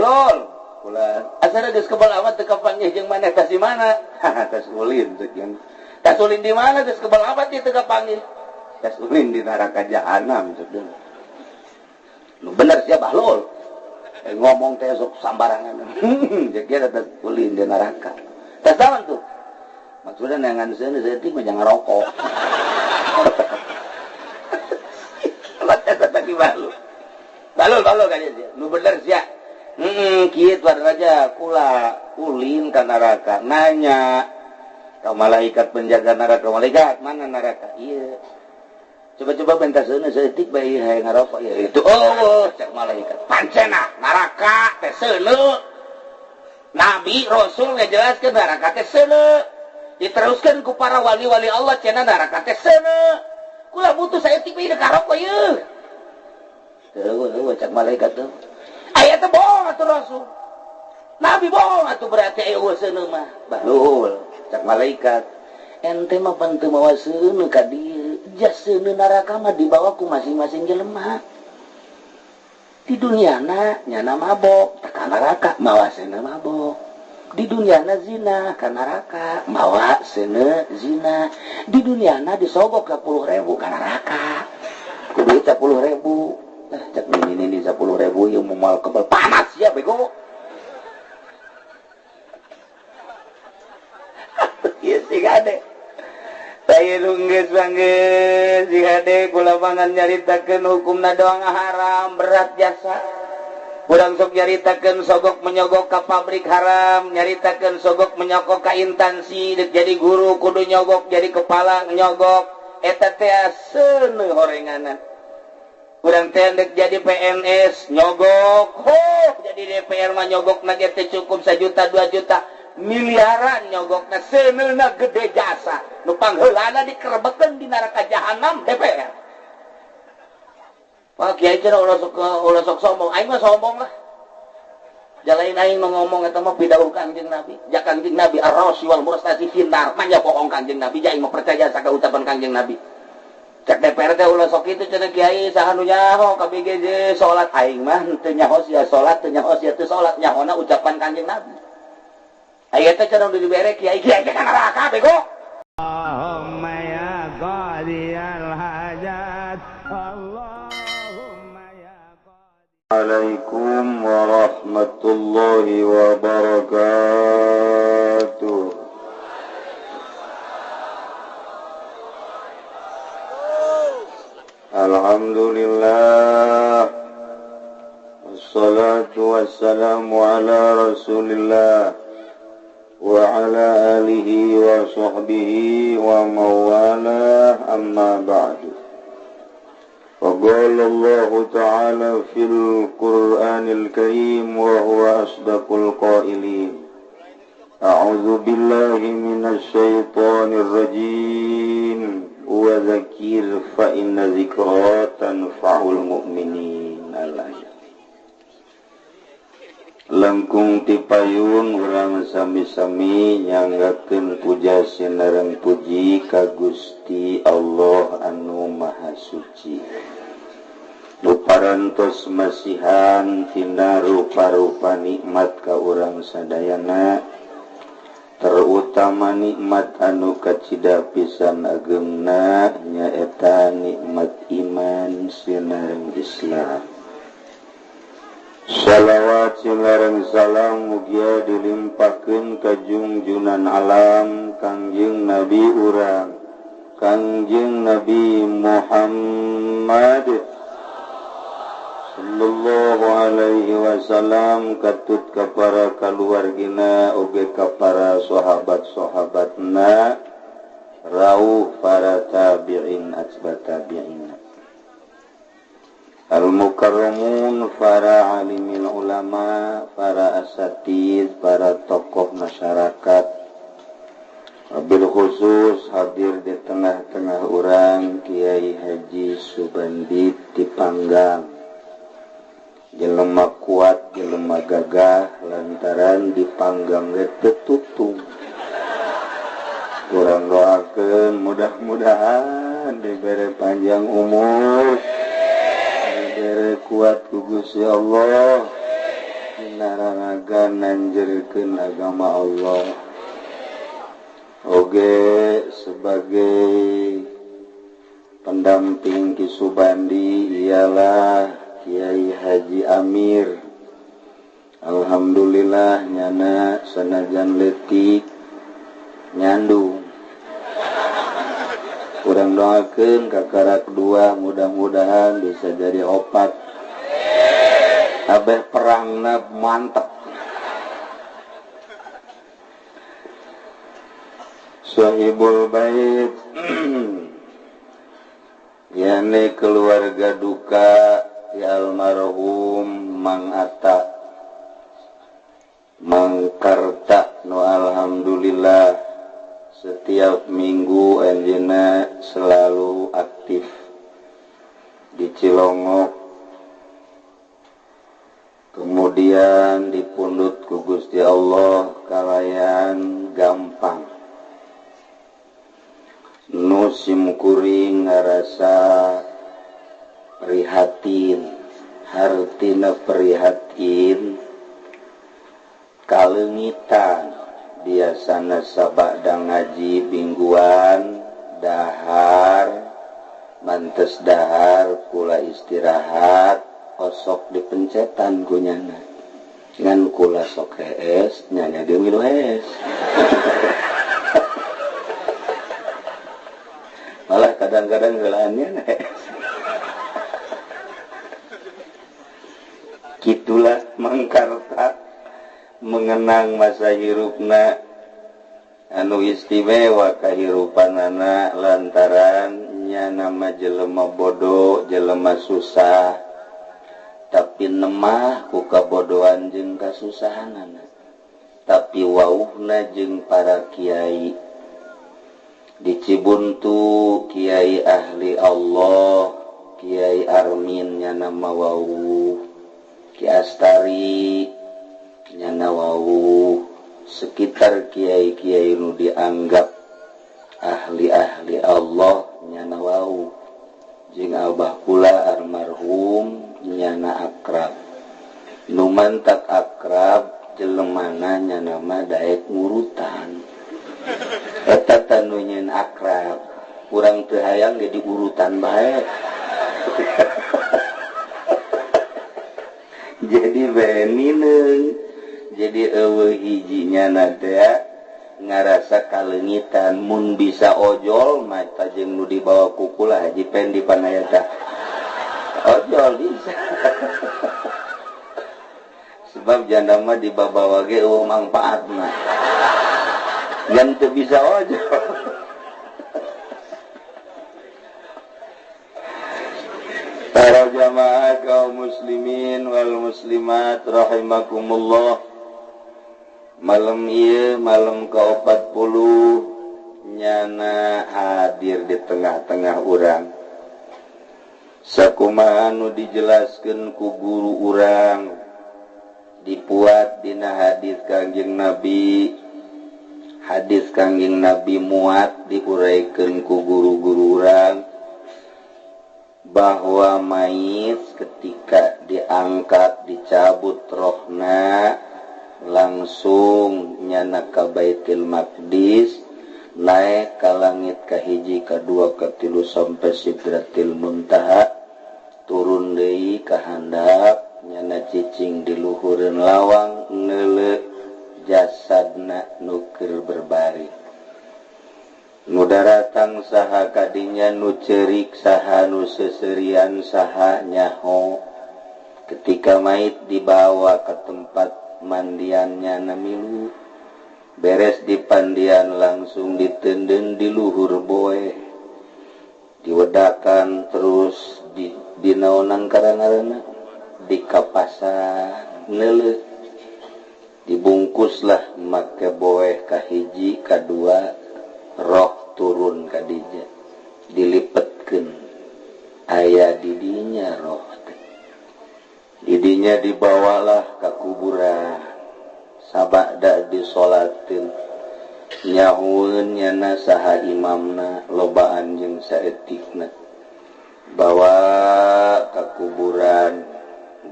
bahlul ulah asana geus kebal amat teu kapanggih jeung maneh tas di mana tas ulin tas ulin di mana geus kebal amat teu kapanggih tas ulin di neraka jahanam ceuk nu bener sia bahlul ngomong teh sok sambarangan jeung dia tas ulin di neraka tas daun tuh maksudnya nangan seuneu seutik mah jangan rokok kata tadi bahlul kan dia nu bener sia kieu aja kula ulin ka neraka nanya ka malaikat penjaga neraka malaikat mana neraka ieu coba bentar seuneu seutik bae hayang ngarokok ya itu cek malaikat pancena neraka teh seuneu nabi rasul ngajelaskeun neraka teh seuneu diteruskeun ku para wali-wali Allah cenah neraka teh seuneu kula butuh saeutik bae ngarokok ieu cek malaikat tuh aya teh bohong atuh rasul nabi bohong atuh berarti aya seuneu mah bahlul cek malaikat ente mah pan teu mawa seuneu ka dieu jas seuneu neraka mah dibawa ku masing-masing jelema di duniana nyana mabok ka neraka mawa seuneu mabok di duniana zina ka neraka mawa seuneu zina di duniana disogok 10.000 ka neraka kudu 10.000 cek ini 10.000 yang mau kebal panas ya bego iya sih gade saya nungges banget si gade kula pangan nyaritakeun hukumna doang haram berat jasa urang sok nyaritakeun sogok menyogok ka pabrik haram nyaritakeun sogok menyogok ka instansi dek jadi guru kudu nyogok jadi kepala nyogok eta teh seuneu horenganan urang teh dek jadi PNS nyogok jadi DPR mah nyogok na teh cukup 1 juta 2 juta miliaran nyogokna seuneuna gede jasa nu pangheulana dikerebekeun di neraka jahanam DPR Pak Kiai cenah ulah sok sombong aing mah sombong lah jalain aing mah ngomong eta mah pidawuh Kangjeng Nabi ja Kangjeng Nabi ar-rashi wal murstati finnar manya bohong Kangjeng Nabi ja aing mah percaya saka ucapan Kangjeng Nabi cek DPR teh ulah sok kitu cenah kiai saha nu nyaho ka BGJ salat aing mah teu nyaho sia salat teu nyaho sia teu salat nyahona ucapan Kanjeng Nabi aya teh cenah di bere kiai teh ka neraka bego Allahumma ya qadiyal hajat Allahumma ya qadi Waalaikum warahmatullahi wabarakatuh Alhamdulillah wassalatu wassalamu ala rasulillah wa ala alihi wa sahbihi wa mawala amma ba'du faqala Allah ta'ala fil Qur'anil Karim wa huwa asdaqul qailin a'udzu billahi minasy syaithanir rajim wa dzakir fa inna dzikra tanfa'ul mu'minin langkung tipayun urang sami-sami nyanggakeun puja sinareng puji ka Gusti Allah anu Maha Suci nu parantos masihan tina rupa-rupa nikmat ka urang sadayana terutama nikmat anu kacida pisan agemna nyaeta nikmat iman sinareng Islam shalawat sinareng salam mugia dilimpahkeun ka junjunan alam Kangjeng Nabi urang Kangjeng Nabi Muhammad sallallahu alaihi wasallam katut ka para kaluargina oge ka para sahabat-sahabatna rauh para tabi'in atba tabi'in al-mukarramun para alimil ulama para asatid para tokoh masyarakat wabil khusus hadir di tengah-tengah urang Kiai Haji Subandi Dipanggang jelema kuat jelema gagah lantaran dipanggang teu tutung kurang doakeun mudah-mudahan dibere panjang umur dibere kuat ku Gusti Allah naranaga nanjerkeun agama Allah. Oge sebagai pendamping Ki Subandi ialah Kiai Haji Amir. Alhamdulillah nyana sanajan leutik nyandu. Kurang doakeun kakarak dua mudah-mudahan bisa jadi opat. Abeh perangna mantep. Sahibul bait yani keluarga duka di almarhum Mang Atta Mang Karta nu alhamdulillah setiap minggu anjeunna selalu aktif di Cilongok, kemudian dipundhut ku Gusti Allah kalayan gampang nu simkuring ngarasa prihatin, hartina prihatin, kalengitan biasana sabada ngaji mingguan dahar mantes dahar kula istirahat osok dipencetan kunyana ngan kula sok hees nyanya dia milu hees malah kadang-kadang gelaannya gitulah Mang Karta mengenang masa hirupna anu istimewa kahirupanana lantaran nya nama jelema bodoh jelema susah tapi nemah ku kabodohan jeung kasusahanana tapi wauhna jeung para kiai di Cibuntu Kiai ahli Allah Kiai Armin nya nama wauh Ki Astari nyana wauh sekitar kiai-kiai nu dianggap ahli-ahli Allah nyana wauh jeung abah kula almarhum nyana akrab nu mantak akrab jelemana nyana mah daek ngurutan eta tanu nyeun akrab urang teu hayang ge di urutan bae jadi benineng jadi eueuh hiji nyana teh ngarasa kalengitan mun bisa ojol mata jeung nu dibawa ku kula Haji Pendi Panayata ojol bisa sebab janda mah dibawa ge eueuh mangpaatna ngan teu bisa ojol para jamaah kaum muslimin wal muslimat rahimakumullah. Malam ieu malam ke-40 nyana hadir di tengah-tengah urang. Sakumaha nu dijelaskeun ku guru urang dipuat dina hadis Kangjeng Nabi. Hadis Kangjeng Nabi muat diuraykeun ku guru-guru urang bahwa mayit ketika diangkat dicabut rohna langsung nyana ka Baitul Maqdis naik ka langit kahiji kadua katilu sampai Sidratil Muntaha turun deui ka handap nyana cicing di luhureun lawang neuleuh jasadna nu keur berbaring nu daratang saha kadinya nu ceurik saha nu seserian saha nyaho ketika mayit dibawa ke tempat mandiannya namilu beres di pandian langsung diteundeun di luhur boe diwedakan terus di naonan karangareuna di kapasan neuleuh dibungkuslah make boe kahiji kadua roh turun ka dija dilipetkeun aya di dinya roh didinya dibawalah ka kuburan sabada disolatin nyahueun nyana saha imamna lobaan jeung saeutikna bawa ka kuburan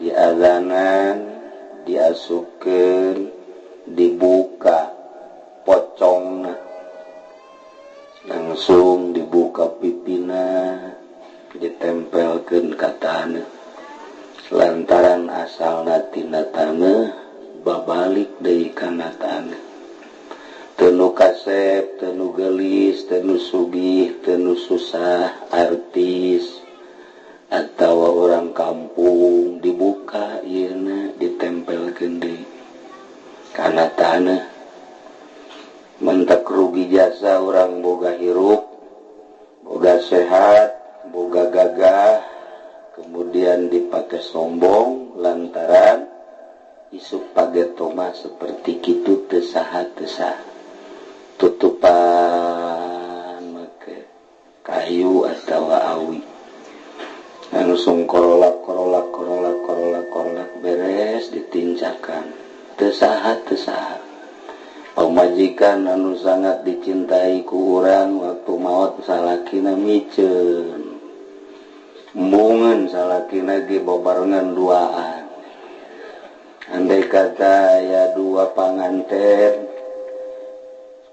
diazanan diasukeun dibuka pocongna langsung dibuka pipina ditempelkeun ka taneuh lantaran asalna tina taneuh babalik deui kana taneuh teu nu kasep teu nu geulis teu nu sugih teu nu susah artis atawa orang kampung dibuka ieuna ditempelkeun deui kana taneuh mentek rugi jasa orang boga hirup boga sehat boga gagah kemudian dipakai sombong lantaran isuk pagetoma seperti kitu teu saha tutupan make kayu atau awi langsung korolak beres ditincakan teu saha pamajikan anu sangat dicintai ku urang waktu maot salakina miceun embungeun salakina ge babarengan duaan andai kata ya dua panganten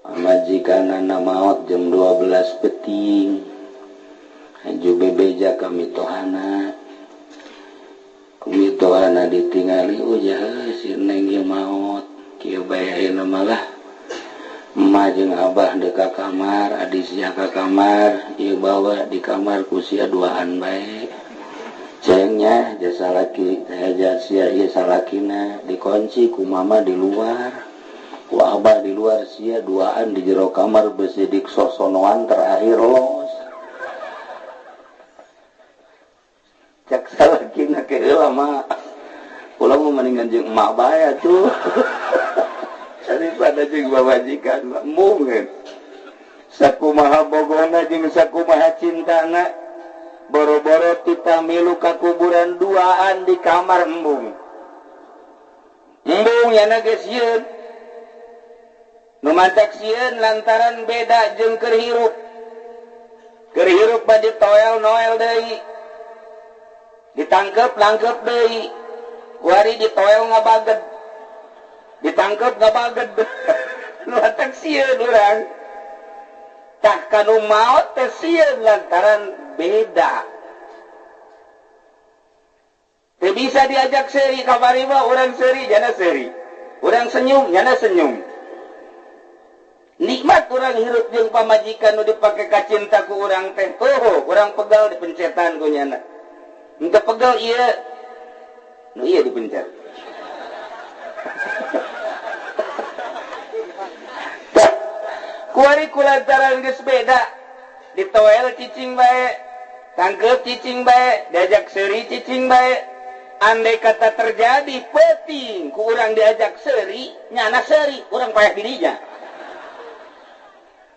pamajikanana maot jam 12 peting haju bebeja ka mitohana kumitohana ditingali ujah si neng ge maot kieu bae ayeuna malah emak jeung abah deka kamar adi sia ka kamar ieu bawa di kamar ku sia duaan bae cengnya jasa laki haja sia ieu salakina dikunci ku mama di luar ku abah di luar sia duaan di jero kamar besidik sosonoan terakhir los cek salakina ke heula mah ulah mau mendingan jeung emak bae atuh daripada jeung babajikan mungkin sakumaha bogona jeung sakumaha cintana boro-boro kita milu ka kuburan duaan di kamar embung yana geus sieun nu mantak sieun lantaran beda jeung keur hirup bade toel-noel deui ditangkep deui kuari ditoel ngabaged ditangkap gak baget lu atak sieun urang tak kanu maot teh sieun lantaran beda teu bisa diajak seuri kamari mah urang seuri jana seuri urang senyum jana senyum nikmat urang hirup jeung pamajikan nu dipake ka cinta ku urang teh urang pegal dipencetan ku nyana henteu pegal ieu nu ieu dipencet kuari kulantaran geus beda ditoel cicing bae tangkep cicing bae diajak seuri cicing bae andai kata terjadi peuting ku urang diajak seuri nyana seuri urang payah dirinya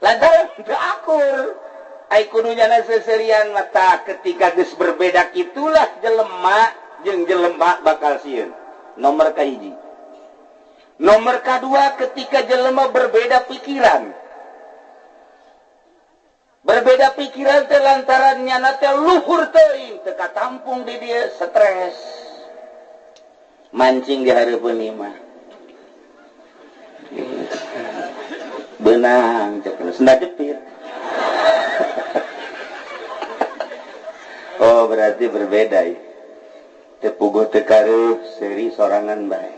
lantaran teu akur ai kudu nyana seurian mata ketika geus berbeda kitulah jelema jeung jelema bakal sieun nomor kahiji nomor kedua ketika jelema berbeda pikiran teh lantaran nyana teh luhur teuing teu katampung di dieu stres mancing di hareupeun ieu mah beunang cek senda jepit oh berarti berbeda ya teu puguh teu karuh seuri sorangan bae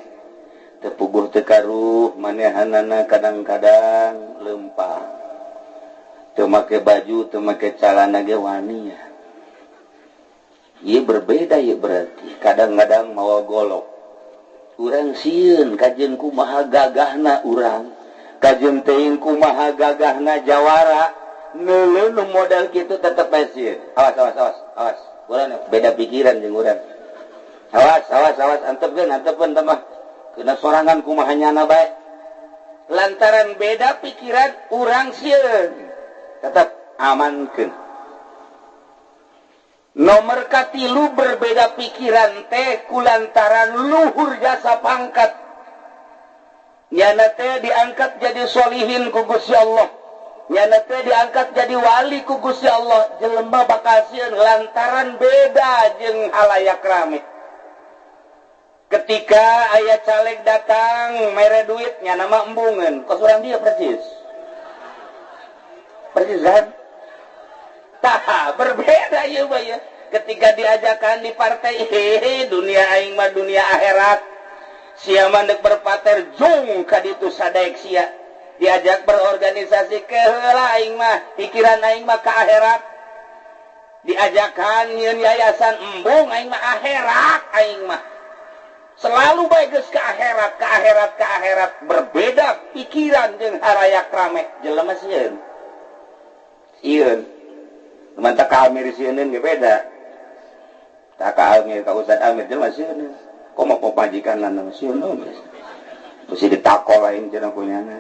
teu puguh teu karuh manehanana kadang-kadang leumpah teu make baju teu make calana ge wani ya ieu berbeda ya berarti kadang-kadang mawa golok urang sieun kajeun kumaha gagahna urang kajeun teuing kumaha gagahna jawara neuleuh nu modal kitu tetep bae sieun awas urang beda pikiran jeung urang awas antepkeun teh mah keuna sorangan kumaha nyana bae lantaran beda pikiran urang sieun tetap amankeun nomor katilu berbeda pikiran teh kulantaran luhur jasa pangkat nyana teh diangkat jadi sholihin ku Gusti Allah nyana teh diangkat jadi wali ku Gusti Allah jelema bakal sieun lantaran beda jeung halayak rame ketika ayah caleg datang mere duitnya nama embungan kos orang dia persis kan tah berbeda ya ketika diajakan di partai dunia aing mah dunia akhirat sia mandek berpater jung ka ditu sadaek sia diajak berorganisasi ke heula aing mah pikiran aing mah ka akhirat diajakan nyeun yayasan embung aing mah akhirat aing mah selalu baik geus ka akhirat berbeda pikiran jeung harayak rame jelema sieun mantap ka Amir sieun ge beda tak ka Amir ka Ustaz Amir jelema sieun kok mau pajikanna sieun mesti ditakol lain cenah punyana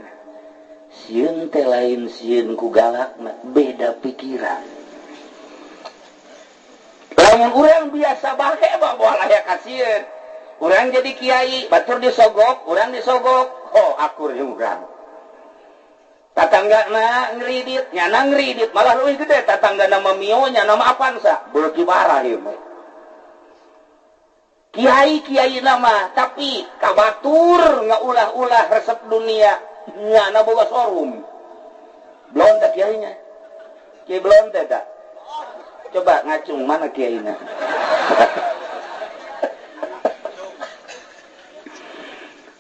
sieun teh lain sieun ku galakna beda pikiran lamun urang biasa bae bawa layak ka sieun urang jadi kiai batur disogok urang disogok oh akur jeung urang tatanggana ngridit nyana ngridit malah leuwih gede tatanggana mamio nyana mah apansa beuki barah ieu mah kiai nama tapi kabatur ngaulah-ulah resep dunia nyana boga showroom belum tak kiainya kiai belum tak coba ngacung mana kiainya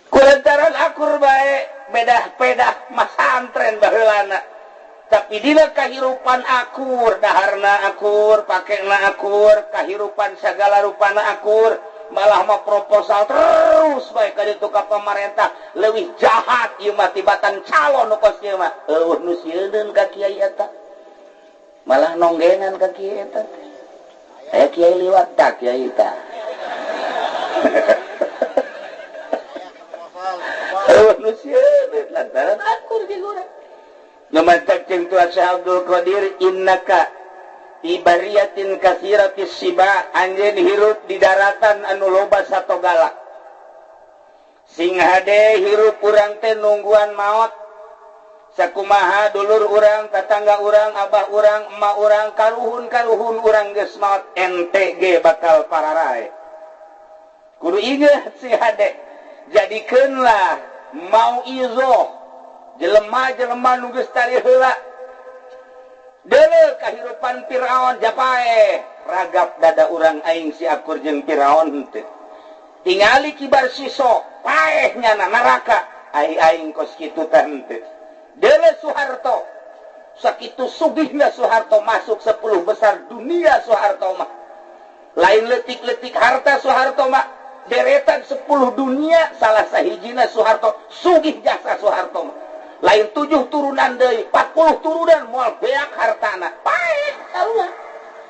kulantaran akur bae bedah-bedah masantren baheulana tapi dina kahirupan akur daharna akur pakena akur kahirupan segala rupana akur malah mah proposal terus bae ka ditu ka pamarentah leuwih jahat ieu mah tibatan calon nu kos ieu mah eueuh nu sieun ka kiai eta malah nonggengan ka kiai eta aya kiai liwat tak kiai eta nu sieun lantaran akur ge urang namatak jeung tu Abdul Qadir innaka ibariyatin kasiratis siba anjeun hirup di daratan anu loba sato galak sing hade hirup urang teh nungguan maot sakumaha dulur urang tatangga urang abah urang emak urang karuhun urang geus maot ente ge bakal pararae kudu inget si hade jadikeunlah mau izoh jelema-jelema nu geus tari heula deuleu kahirupan Firaun japae ragap dada urang aing si akur jeung Firaun teh tingali kibar siso paehnya neraka aing kos kitu teh teu deuleu Soeharto sakitu sugihna Soeharto masuk 10 besar dunia Soeharto mah lain leutik-leutik harta Soeharto mah deretan 10 dunia salah sahijina Soeharto sugih jasa Soeharto mah lain 7 turunan deui 40 turunan moal beak hartana paeh tarulah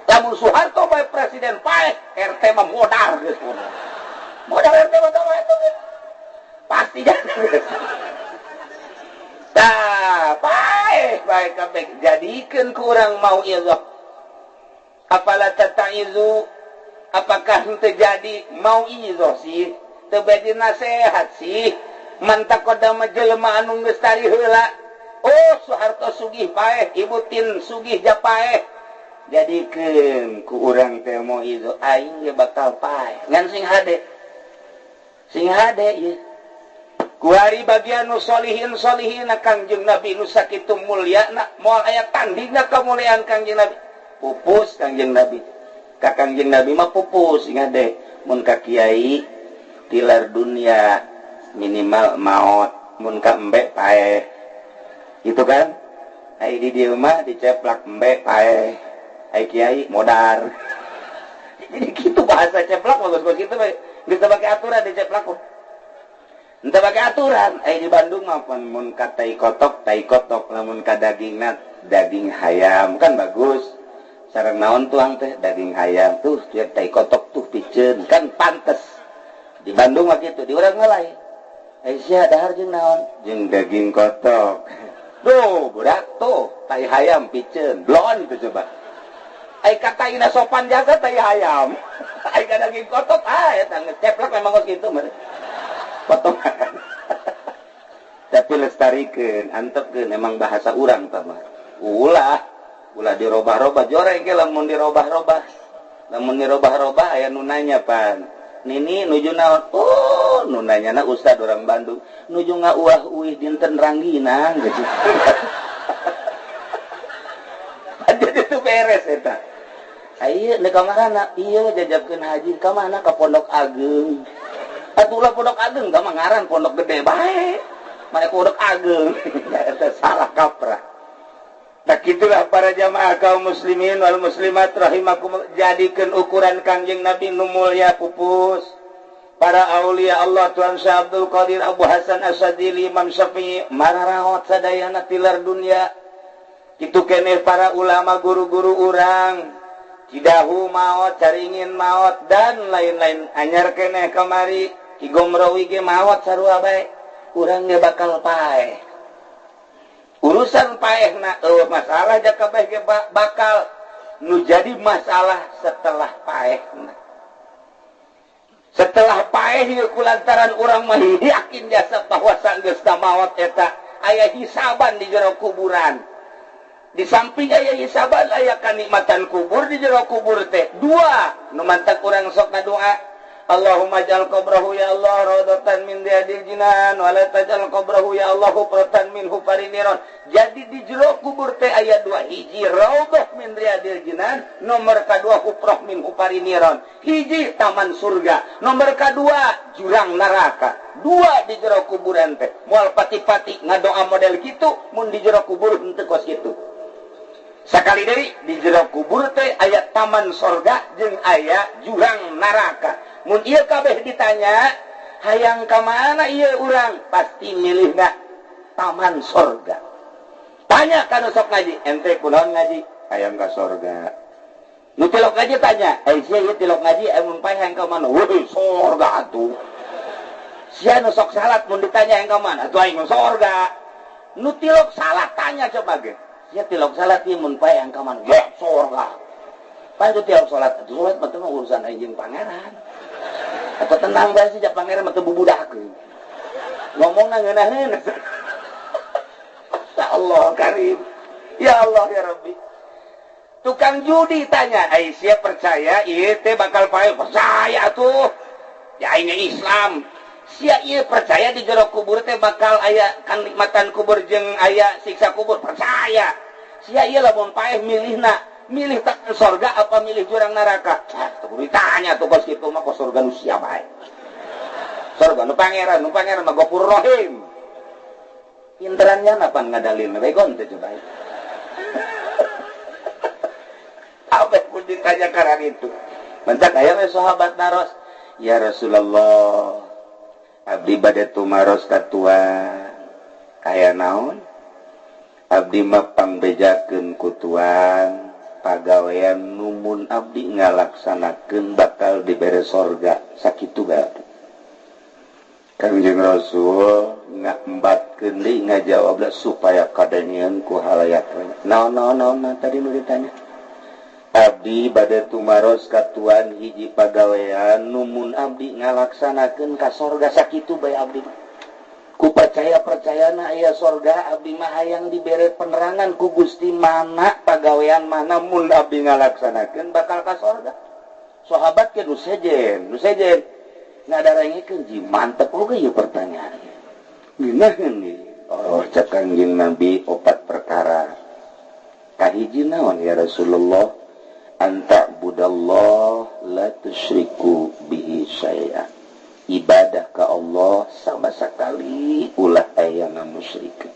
lamun Soeharto bae presiden paeh RT mah modal geus modal RT mah tah itu pasti geus tah paeh bae kabeh jadikeun ku urang mau ieu apala tataizu apakah henteu jadi mau ieu sih teu bade nasehat sih mantap koda jelema anu geus tari heula oh Soeharto sugih paeh Ibu Tin sugih japaeh jadikeun ku urang teh mau ieu aing ge bakal paeh ngan sing hade ieu ku ari bagian nu solihin Kangjeng Nabi nu sakitu mulyana moal aya tandingna kamuliaan Kangjeng Nabi pupus Kangjeng Nabi ka Kangjeng Nabi mah pupus sing hade mun ka kiai tilar dunia minimal maot mun ka embe paeh gitu kan ai di dieu mah diceplak embe paeh ai kiai modar jadi gitu bahasa ceplak bagus kitu bae geus teu bake aturan diceplak henteu bake aturan ai di Bandung mah mun ka tai kotok lamun ka dagingna daging hayam kan bagus sareng naon tuang teh daging hayam tuh tai kotok tuh piceun kan pantes di Bandung mah kitu di urang lain Aisyah dahar jeung naon jeung daging kotok duh budak tuh tai hayam piceun blon itu coba ai kataina sopan jaga tai hayam ai ka daging kotok eta ngeceplak memang kos kitu mah potongan tapi lestarikeun antepkeun emang bahasa urang tah mah ulah dirobah-robah joreng ge lamun dirobah-robah aya nu nanya pan nini nuju naon nunanya na Ustad orang Bandung nuju ngauah-uih dinten Rangginang gitu. Jadi itu beres eta. Ayo nek kamarana ieu jajabkeun haji ka mana ka Pondok Ageng. Atulah Pondok Ageng ka ngaran Pondok Gede bae. Mana Pondok Ageng. Eta salah kaprah. Tak itulah para jamaah kaum muslimin wal muslimat rahimakum jadikeun ukuran Kangjeng Nabi nu mulya pupus. Para aulia Allah Tuan Syekh Abdul Qadir Abu Hasan Asyadzili Imam Syafi'i mararaot sadayana tilar dunia. Kitu keneh para ulama guru-guru urang Cidahu maot, caringin maot dan lain-lain anyar keneh kamari Ki Gomrawi ge maot sarua bae. Urang ge bakal paeh. Urusan paehna masalah jak kabeh ge bakal nu jadi masalah setelah paehna. Setelah paeh ieu kulantaran urang mah yakin jasa bahwa geus maot eta aya hisaban di jero kuburan. Di samping aya hisaban aya kanikmatan kubur di jero kubur teh. Dua nu mantak urang sok ngadoa Allahumma ja'al qabrahu ya Allah rawdatan min riyadil jinan wa la taj'al qabrahu ya Allah hufratan min hufarin niran. Jadi di jero kubur teh aya dua, hiji raudhah min riyadil jinan, nomor kedua hufrah min hufarin niran. Hiji taman surga, nomor kedua jurang neraka. Dua di jero kuburan teh. Moal pati-pati ngadoa model kitu mun di jero kubur henteu kos kitu. Sakali deui di jero kubur teh aya taman surga jeung aya jurang neraka. Mun ieu kabeh ditanya, hayang ka mana ieu urang? Pasti milihna taman surga. Tanya kana sok ngaji, ente kunaon ngaji? Hayang ka surga. Nu tilok ngaji tanya, sia ieu tilok ngaji mun pae hayang ka mana? Weuh, surga atuh. Sia nu sok salat mun ditanya hayang ka mana? Atuh aing surga. Nu tilok salat tanya coba ge. Sia tilok salat ieu mun pae hayang ka mana? Ya, surga. Pae tu tilok salat, atuh salat mah teh urusan aing jeung pangeran. Atau tenang bae sih pangeran mah teu bubudakeun. Ngomongna ngeunaheun. Ya Allah Karim. Ya Allah ya Rabbi. Tukang judi tanya, "Aisyah percaya ieu teh bakal pae?" Percaya tuh. Ya ini Islam. Sia ieu percaya di jero kubur teh bakal aya kanikmatan kubur jeung aya siksa kubur. Percaya. Sia ieu lamun pae milih tak surga apa milih jurang neraka? Tuh ditanya tuh kos kitu mah kos surga nu sia bae. Surga nu pangeran mah Ghafur Rahim. Indrannya napan ngadalilna begon teh coba. Apa pun ditanya karang itu. Mentak aya we sahabat naros, "Ya Rasulullah, abdi bade tumaros ka Tuhan. Aya naon? Abdi mah pangbejakeun ku Tuhan. Pagawean numun abdi ngalaksanakeun bakal dibere sorga sakitu bae." Kanjeng Rasul ngambatkeun deui ngajawab supaya kadanieun ku halayak. Naon tadi nu ditanya. Abdi bade tumaros ka Tuhan hiji pagawean numun abdi ngalaksanakeun ka sorga sakitu bae abdi. Ku percayana aya sorga abdi mah hayang dibere penerangan ku Gusti mana pagawean mana mun abdi ngalaksanakeun bakal ka sorga. Sahabat ke nu sejen ngadarengikeun ji mantep oge ieu pertanyaan. Geunaheun ieu. Oh cek Kangjeng Nabi opat perkara. Kahiji naon ya Rasulullah? Anta budallah la tusyriku bihi syai'a. Ibadah ke Allah sama sekali ulah aya musyrik.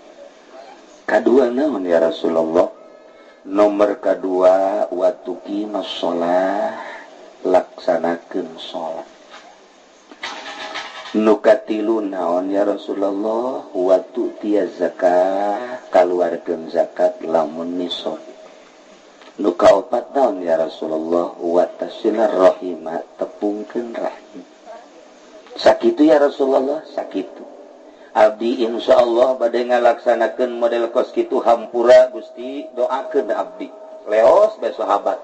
Kadua naon ya Rasulullah? Nomor kedua watuqimus shalah, laksanakeun salat. Nukatilu naon ya Rasulullah? Watu'tiyaz zakah, kaluarkeun zakat lamun nisab. Nukaopat naon ya Rasulullah? Watasilar rahimah, tepungkeun rahim. Sakitu ya Rasulullah, sakitu. Abdi insyaallah bade ngalaksanakeun model kos kitu hampura Gusti doakeun abdi. Leos bae sahabat.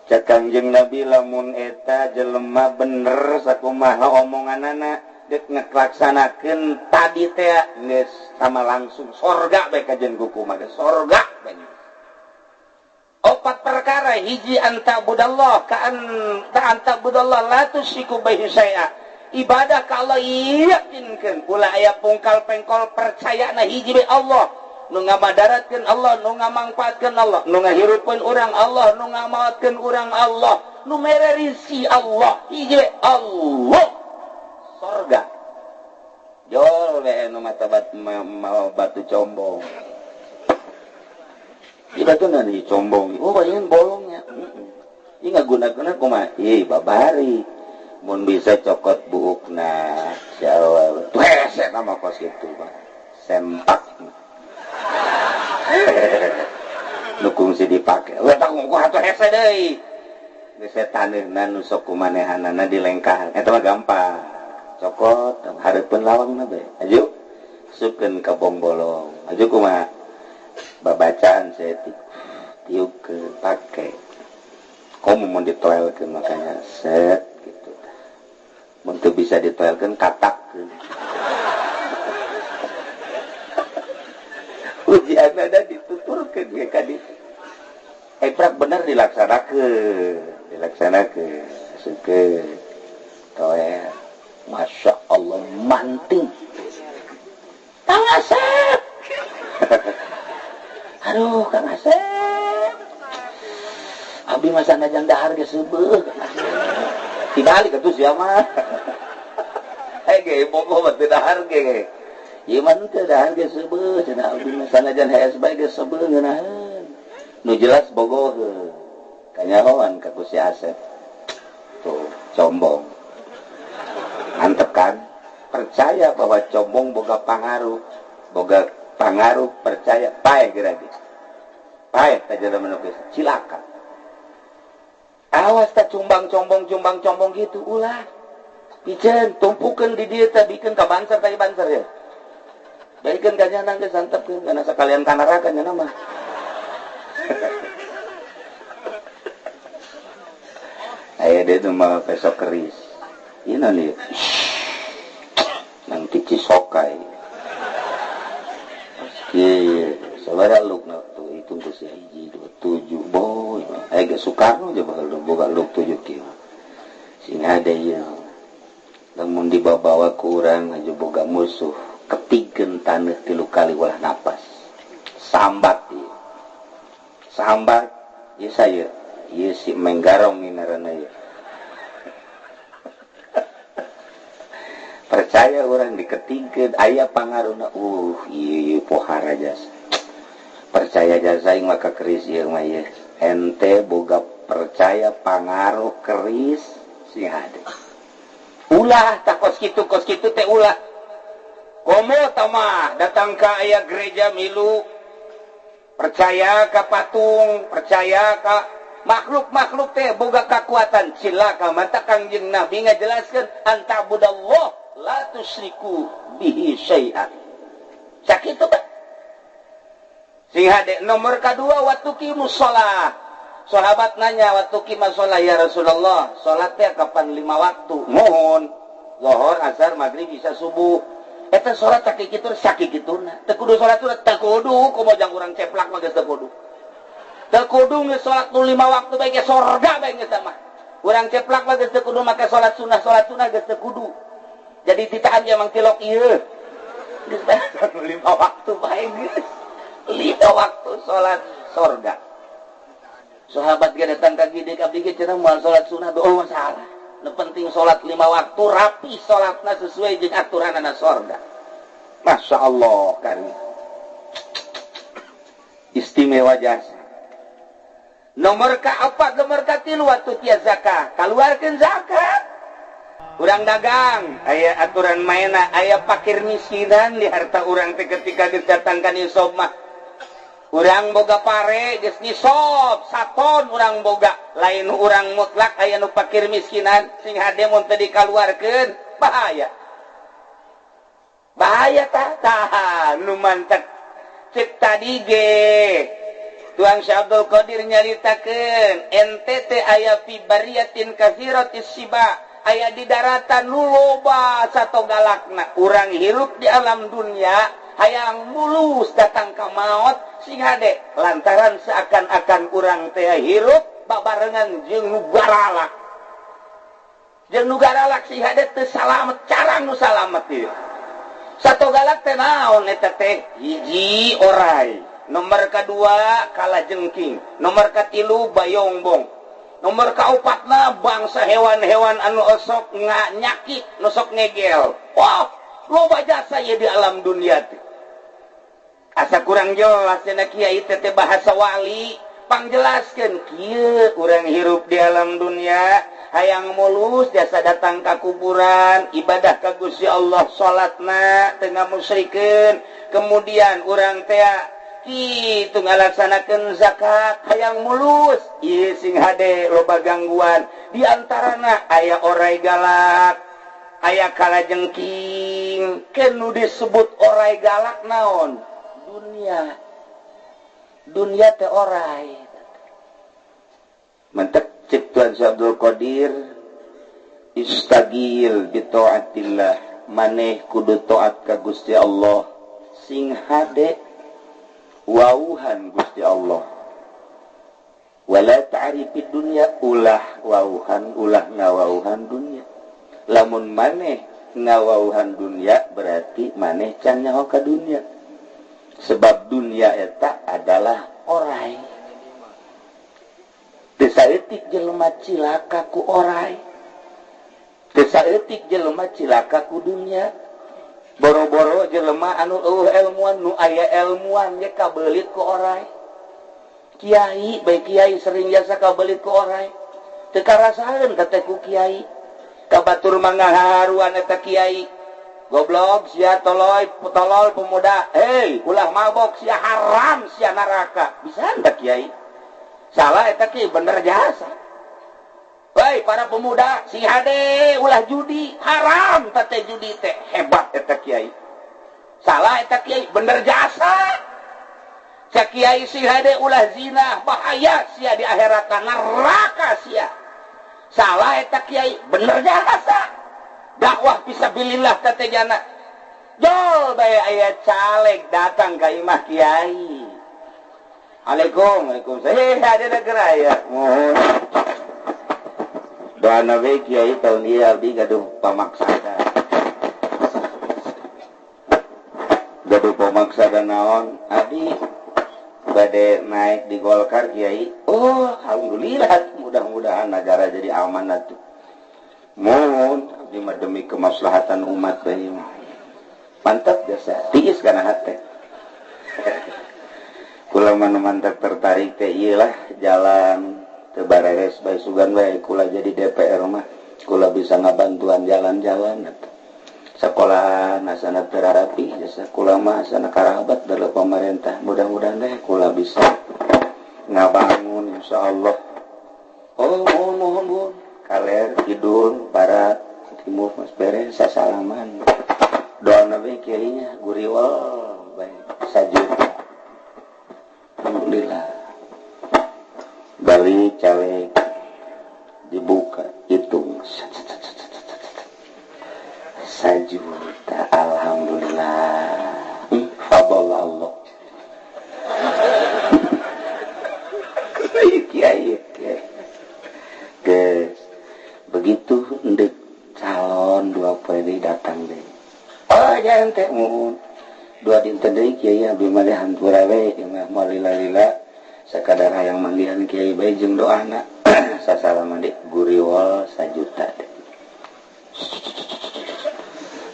Cak Kangjeng Nabi lamun eta jelema bener sakumaha omonganana deuk ngelaksanakeun tadi teh geus sama langsung sorga bae kajen kuku mah sorga bae. Opat perkara hiji anta budallah ka anta budallah la tusyriku bihi syai'a. ibadah kalau yakinkan ulah aya pungkal pengkol percaya na hiji be Allah nu ngamadaratkeun Allah nu ngamangpaatkeun Allah nu ngahirupkeun urang Allah nu ngamaotkeun urang Allah nu mere rizki Allah hiji be Allah surga jol we nu mata batu combong ibadah nani combong oh bayangin bolongnya ini ngagunakeun kumaha ieu babari mun bisa cokot buukna Jawa tuh hese nama kos itu Pak sempak nukung si dipake we tanggung ku atuh hese deui geus setanna nu sok kumanehanana dilengkah eta mah gampang cokot hareupeun lawangna be aju supkeun ka bong-bolong aju kumaha babacaan saya tiup ke pake kamu mau ditoelkeun makanya set gitu untuk bisa ditoelkeun katakkeun ujian ada dituturkeun ge ka ditu eprak bener dilaksanakeun sukeun toel masya Allah manting Kang Asep aduh Kang Asep abdi masa najang dahar ge seubeuh dibalik atuh sia mah ge bobo teu dahar ge ieu mah teu dahar ge seubeuh cenah abdi masa najang hayas bae ge seubeuh ngeunaheun nu jelas bogoheun kanyahoan ka ku si Asep tuh combong mantep kan percaya bahwa combong boga pangaruh percaya pae geradi pae tajana menukis cilaka awas tak cumbang combong gitu ulah pijen tumpukeun di dieu teh bikeun ka banser teh banser ya baikeun ka nyanang geus santepkeun kana sakalian ka neraka nya mah aya deui mah besok keris ieu nih nang tici sokai iya saudara luk na tuh itu tuh si hiji 27 boy aya Soekarno aja bakal boga luk 7 kieu sing ada ieu lamun dibawa ku urang aja boga musuh ketigkeun taneuh 3 kali ulah napas sambat ieu sambat ieu saya ieu si Menggarong ngaranna ieu percaya orang diketingkeun aya pangaruhna ieu pohara jasa percaya jasa aing maka keris ieu mah ieu ente boga percaya pangaruh keris sing hade ulah tak kos kitu teh ulah komo tamah datang ka aya gereja milu percaya ka patung percaya ka makhluk teh boga kakuatan cilaka mata Kangjeng Nabi ngajelaskeun antabudallah la tusyriku bihi syai'an sakitu ba sing hade nomor kedua watuqimus shalah sahabat nanya watuqimus shalah ya Rasulullah salat teh kapan 5 waktu mohon zuhur asar maghrib isya subuh eta salat sakikituna teu kudu salat teu kudu kumaha jang urang ceplak mah geus teu kudu teu kudu geus salat 5 waktu bae ge sorga bae geus mah urang ceplak mah geus teu kudu make salat sunah geus teu kudu jadi ditaan emang tilok ieu geus 5 waktu bae geus 5 waktu salat sorga sahabat ge datang ka gede abdi ge cenah moal salat sunah oh masalah nu penting salat 5 waktu rapi salatna sesuai jeung aturanana sorga Masya Allah kan istimewa jasa nomor ka-4 nomor ka-3 waktu tiaz zakat kaluarkeun zakat urang dagang aya aturan mainna aya fakir miskinan di harta urang teh ketika didatangkan nisab mah urang boga pare geus nisab saton urang boga lain urang mutlak aya nu fakir miskinan sing hade mun teu dikaluarkeun bahaya tah nu mantep cek tadi ge Tuang Syekh Abdul Qadir nyaritakeun ente teh aya fi bariyatin katsiratis siba aya di daratan nu loba satogalakna urang hirup di alam dunia hayang mulus datang ka maot sing hade lantaran seakan-akan urang teh hirup babarengan jeung nu barala jeung nu garalak si hade teu salamet carang nu salamet ieu satu galak teh naon eta teh hiji orai nomor kedua kalajengking nomor katilu bayombong nomor kaopatna bangsa hewan-hewan anu sok nyakit nu sok ngegel wah loba jasa ieu di alam dunia teh asa kurang jelas cenah kiai teh bahasa wali pangjelaskeun kieu urang hirup di alam dunia hayang mulus jasa datang ka kuburan ibadah ka Gusti Allah salatna teu ngamusyrikeun kemudian urang teh kitu ngalaksanakeun zakat hayang mulus ieu sing hade loba gangguan di antarana aya orai galak aya kalajengking keun disebut orai galak naon dunia teh orai mantep cek Tuhan Syekh Abdul Qadir istagil bi taatillah maneh kudu taat ka Gusti Allah sing hade wauhan Gusti Allah wala ta'rifid dunya ulah wauhan ulah ngawauhan dunya lamun maneh ngawauhan dunya berarti maneh can nyaho ka dunya sebab dunia eta adalah orai teu saeutik jelema cilaka ku orai teu saeutik jelema cilaka ku dunia boro-boro jelema anu ilmuan nu aya ilmuan ge kabelit ku orai kiai bae kiai sering jasa kabelit ku orai teu karasaheun ka teh ku kiai ka batur mangaharuan eta kiai goblok sia tolol pemuda hei ulah mabok sia haram sia neraka bisa anda kiai salah eta kiai bener jasa hei para pemuda si hade ulah judi haram teh judi teh hebat eta kiai salah eta kiai bener jasa sia kiai si hade ulah zina bahaya sia di akhirat neraka sia salah eta kiai bener jasa dakwah fisabilillah katejana jol bae aya caleg datang ka imah kiai Waalaikumsalam ada negara ya mohon doa nabi kiai tahun ieu abdi gaduh pamaksada naon abdi bade naik di Golkar kiai oh alhamdulillah mudah-mudahan negara jadi aman atuh mohon abdi mah demi kemaslahatan umat bae mantap jasa tiis kana hate kula mah mantap tertarik teh ieu lah jalan teu bareres bae sugan bae kula jadi DPR mah kula bisa ngabantuan jalan-jalan atuh sekolah nasana terarapi jasa kula mah asana karabat dari pemerintah mudah-mudahan deh kula bisa ngabangun insyaallah oh mohon kaler kidul barat timur mas beres sasalaman doa nabi kiainya guriwal baik sajuta alhamdulillah balik caleg dibuka hitung sajuta alhamdulillah fadl Allah kiai guys begitu ndek calon dua peri datang deh oh jangan teh mun dua dinten deui kiai abdi mah hampura we imah malila-lila sakadar hayang manggihan kiai bae jeung doana sasalaman deui guriwal sajuta deh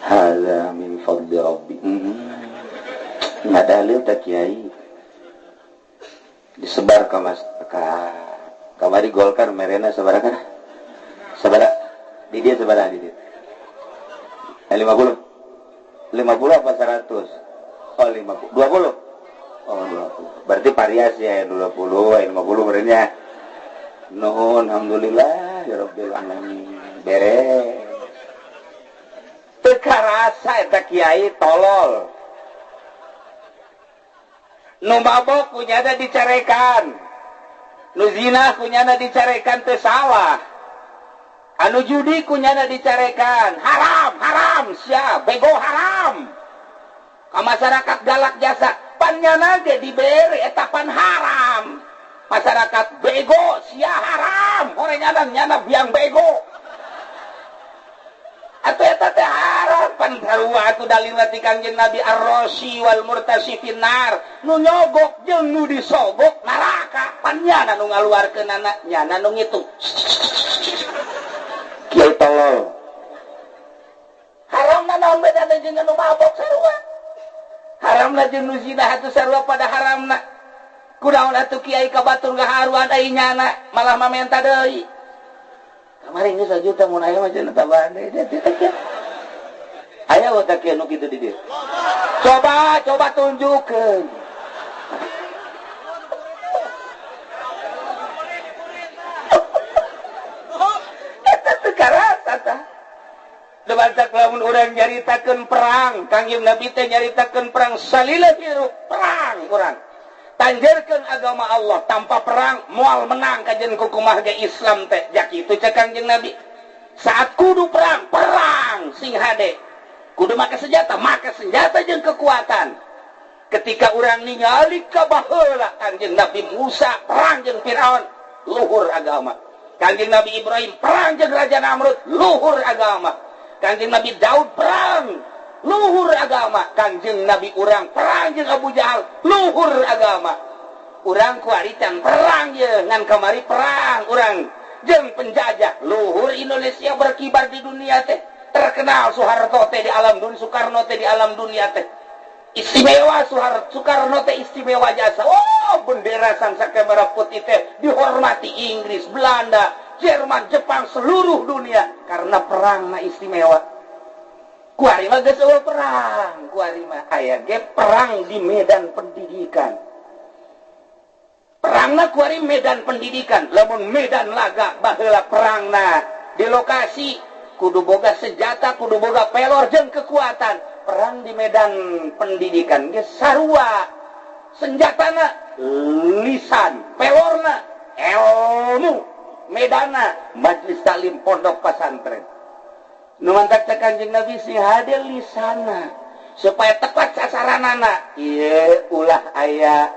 hadza min fadli rabbi ngadalil teh kiai disebar ka mas kamari Golkar merena sabaraha di dia sabaraha di dia 50 apa 100 oh 50 20 oh 20 berarti variasi ya 20 50 berenya nuhun alhamdulillah ya rabbil alamin beres teu karasa eta kiai tolol nu mabok kunyana dicarekan nu zina kunyana dicarekan teu salah anu judi kunyana dicarekan haram sia bego haram ka masyarakat galak jasa pannyana ge dibere eta pan haram masyarakat bego sia haram horenyanan nyana biang bego Atau eta teh harapan sarua atuh dalilna ti Kangjeng Nabi ar-rashi wal murtashi finnar. Nu nyogok jeung nu disogok neraka. Pan nyana nu ngaluarkeun anak, nyana nu ngitung. Kieu tolol. Haramna naon bedana jeung nu mabok sarua? Haramna jeung nu zina atuh sarua pada haramna. Kunaon atuh kiai ka batur ngaharuan ai nyana malah mamenta deui. Kamari geus sajuta mun aya mah cenah tambahan deui teh. Aya wae ka kieu nu kitu di dieu. Coba tunjukkeun. Eta teh karasa tah. Debatak lamun urang nyaritakeun perang, Kangjeng Nabi teh nyaritakeun perang salila hirup perang urang. Tanjerkeun agama Allah tanpa perang moal menang kajen kukumah ge Islam teh jak kitu cek Kangjeng Nabi. Saat kudu perang sing hade. Kudu make senjata jeung kekuatan. Ketika urang ningali ka baheula Kangjeng Nabi Musa perang jeung Firaun luhur agama. Kangjeng Nabi Ibrahim perang jeung Raja Namrud luhur agama. Kangjeng Nabi Daud perang luhur agama. Kangjeng Nabi urang perang jeung Abu Jahal luhur agama. Urang kuari can perang ye ngan kamari perang urang jeung penjajah luhur. Indonesia berkibar di dunia teh terkenal. Soeharto teh di alam dunia, Soekarno teh di alam dunia teh istimewa. Soekarno teh istimewa jasa. Oh, bendera sangsaka merah putih teh dihormati Inggris, Belanda, Jerman, Jepang, seluruh dunia karena perang na istimewa. Kuari mah geus eueuh perang, kuari mah aya ge perang di medan pendidikan. Perangna kuari medan pendidikan, lamun medan laga baheula perangna di lokasi kudu boga senjata, kudu boga pelor jeung kekuatan. Perang di medan pendidikan ge sarua. Senjatana lisan, pelorna ilmu, medana majelis taklim pondok pesantren. Nu mantak teh Kanjeng Nabi si hade lisana supaya tepat sasaranana. Ieu ulah aya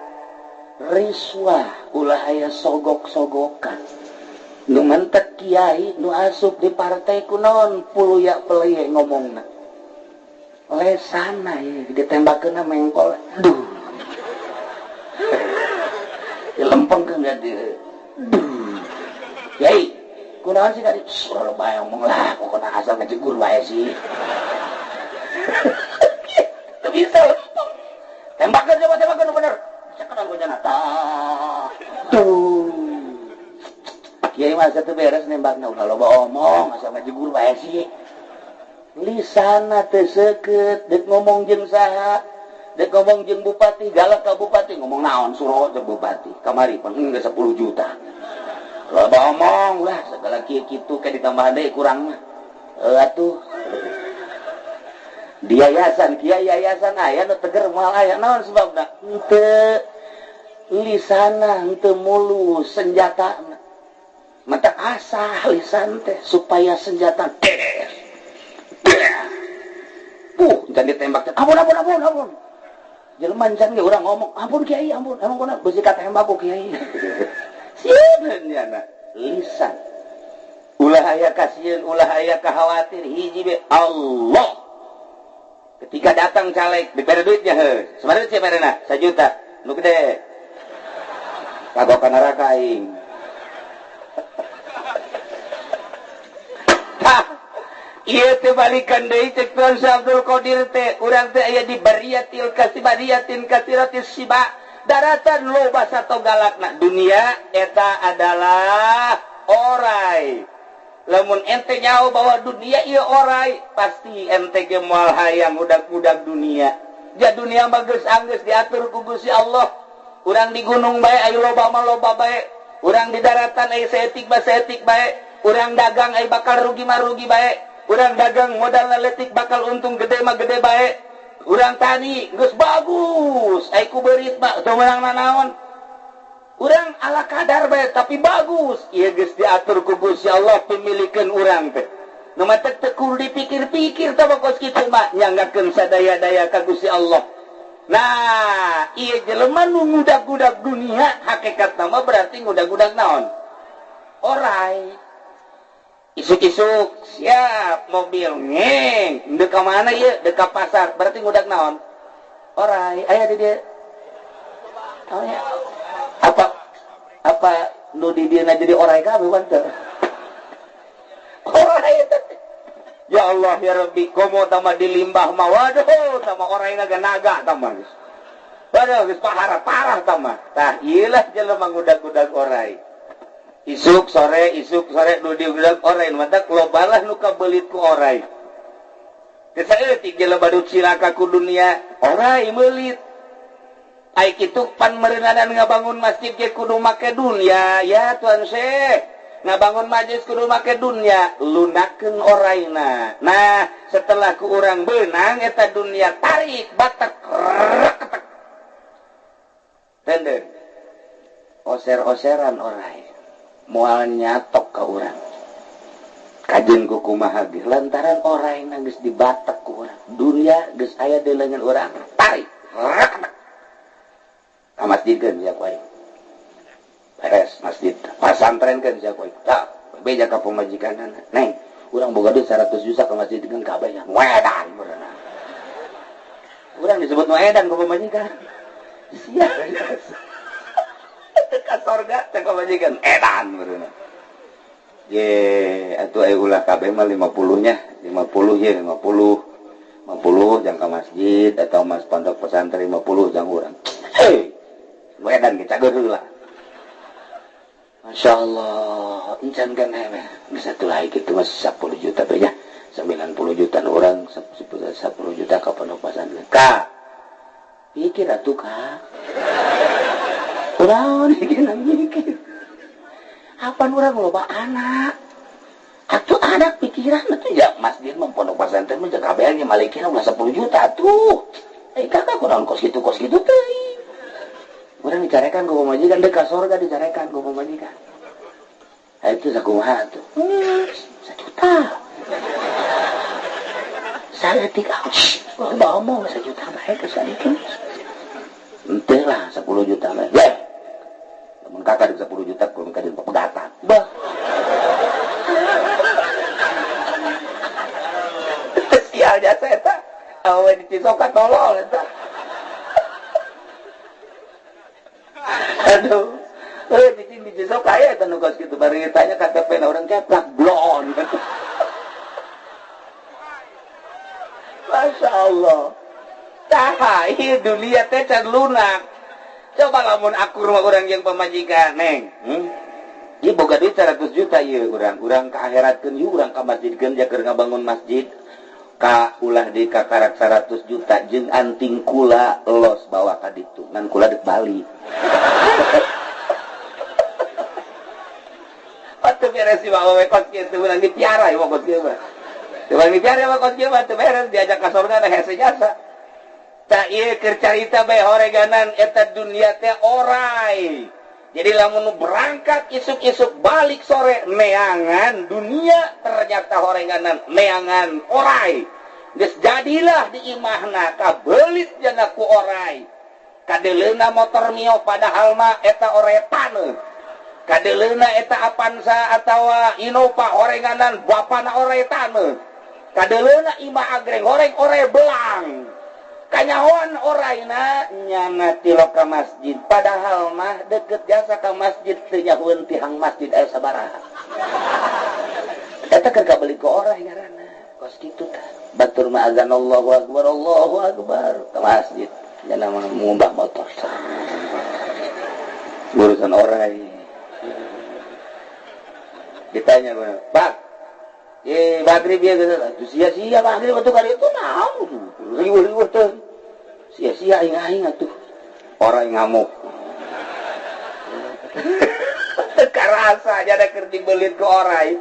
riswah, ulah aya sogok-sogokan. Nu mantak kiai nu asup di partai kunaon puluya peleye ngomongna. Lesana ieu ditembakeunna mengkol. Duh. Dilempengkeun ka dieu. Duh. Kiai kunaon sih tadi surah bayang menglah pokoknya asal ngejegur wae sih. Itu bisa lempeng. Tembakan bener. Cakaran gue jana. Tuh. Kiai masa tuh beres nembakna udah loba omong asal ngejegur wae sih. Lisana teh seukeut dek ngomong jeung saha. Dek ngomong jeung bupati galak ka bupati ngomong naon suruh jeung bupati. Kamari pan geus 10 juta. Loba omong lah segala kitu kayak ditambah deui kurang mah. Atuh. Di yayasan kiai yayasan aya nu teger moal aya naon sebabna? Henteu lisana henteu mulus senjatana. Mata asah lisan teh supaya senjata des. Can ditembak teh. Ampun. Jelema can ge urang ngomong, "Ampun kiai, ampun kuna beusi ka tembak ku kiai." Sieuneunna lisan. Ulah aya kasieun, ulah aya kahawatir hiji be Allah. Ketika datang caleg dibere duitnya heuh. Sabaraha sih berena? 1 juta. Nu gede. Kagok ka neraka aing. Ieu teh balikan deui cek Tuan Abdul Qadir teh. Urang teh aya di bariyatil kasibariyatin kasiratis siba. Daratan loba sato galakna dunia eta adalah orai. Lamun ente nyaho bahwa dunia ieu orai, pasti ente ge moal hayang budak-budak dunia. Ja dunia mah geus anggeus diatur ku Gusti Allah. Urang di gunung bae aya loba mah loba bae. Urang di daratan aya saeutik bae. Urang dagang aya bakal rugi mah rugi bae. Urang dagang modalna leutik bakal untung gede mah gede bae. Urang tani geus bagus, ai ku beurit mah teu meunang nanaon. Urang ala kadar bae tapi bagus. Ieu geus diatur ku Gusti Allah pemilikeun urang teh. Nu mah teu kudu dipikir-pikir tah bakos kitu mah nyanggakeun sadaya-daya ka Gusti Allah. Nah, ieu jelema nu ngudag-gudag dunia hakikatna mah berarti ngudag-gudag naon? Orai. isuk-isuk siap mobil ngeng deka mana ya deka pasar berarti ngudak naon orai aya di dia oh ya apa nu di dia jadi orai kabeh wanteu orai ya Allah ya Rabbi komo tama di limbah mah waduh tama orai naga tama waduh geus parah tama tah ieu lah jelema ngudag-ngudag orai isuk sore nu diudag orai mata lobalah nu kabelit ku orai teh saeutik jelema badut cilaka ku dunia orai meulit ai kitu pan meureunanan ngabangun masjid ge kudu make dunya ya tuan syekh ngabangun majelis kudu make dunya lunakeun oraina nah setelah ku urang beunang eta dunya tarik batak tender oser-oseran orai moal nyatok ka urang kajen ku kumaha ge lantaran oraina geus dibatek ku urang dunya geus aya di leungeun urang tarik ka masjidkeun ya ku aing beres masjid pasantrenkeun ya ku aing tah beja ka pamajikanana neng urang boga duit 100 juta ka masjidkeun ka abah wedan beurana urang disebut wedan ku pamajikan sia ka sorga teh ka majikan edan beurana ye atuh aya ulah kabeh mah 50 ye 50 jang ka masjid atau mas pondok pesantren 50 jang urang wedan ge cager heula masyaallah encan kan meh bisa tulai kitu mah 10 juta teh nya 90 juta orang 10 juta ka pondok pesantren ka pikir atuh ka urang dikira mikir apaan urang loba anak atuh anak pikiran atuh ya masjid mah pondok pesantren mah jeung kabeh malikeun ulah 10 juta atuh kakak kunaon kos kitu teh urang dicarekan ku pamajikan deuk ka sorga dicarekan ku pamajikan itu sakumaha atuh 1 juta saeutik loba omong 1 juta bae kesadikeun henteu lah 10 juta mah mun kakak 10 juta kudu ka dieu pegatan bah sial jasa eta awe dicisoka tolol eta aduh dicisoka aya eta nu kos kitu bari ditanya KTP na urang keplak blon Masya Allah tah ieu dunia teh can lunak coba lamun aku rumah orang yang pemajikan neng ieu boga duit 100 juta ieu urang ka akhiratkeun ieu urang ka masjidkeun jakeun ngabangun masjid ka ulah di kakarak 100 juta jeung anting kula los bawa ka ditu ngan kula deuk Bali atuh beres ieu bawa kos kieu teh urang dipiara ieu kos kieu mah teu dipiara kos kieu mah teu beres diajak ka sorga na hese jasa tak iya kercarita bae horeganan eta dunia teh orai jadi lamun berangkat isuk-isuk balik sore neangan dunia ternyata horeganan neangan orai geus jadilah di imahna kabelit jana ku orai kadeleuna motor mio padahal mah eta oretan kadeleuna eta Avanza atawa Innova horeganan bapana oretan kadeleuna imah agreng horeng ore belang kanyahoan oraina nyana tilok ka masjid padahal mah deket jasa ka masjid teu nyahoeun tihang masjid aya sabaraha eta keur kabeli ku orai ngaranna kos kitu tah batur mah azan Allahu akbar ka masjid nyana mah ngumbah motor urusan orai ditanya Pak bagri bieu geus sia-sia bagri atuh kali itu naon riweuh-riweuh teh sia-sia aing atuh orang ngamuk karasa jada keur dibelit ku orai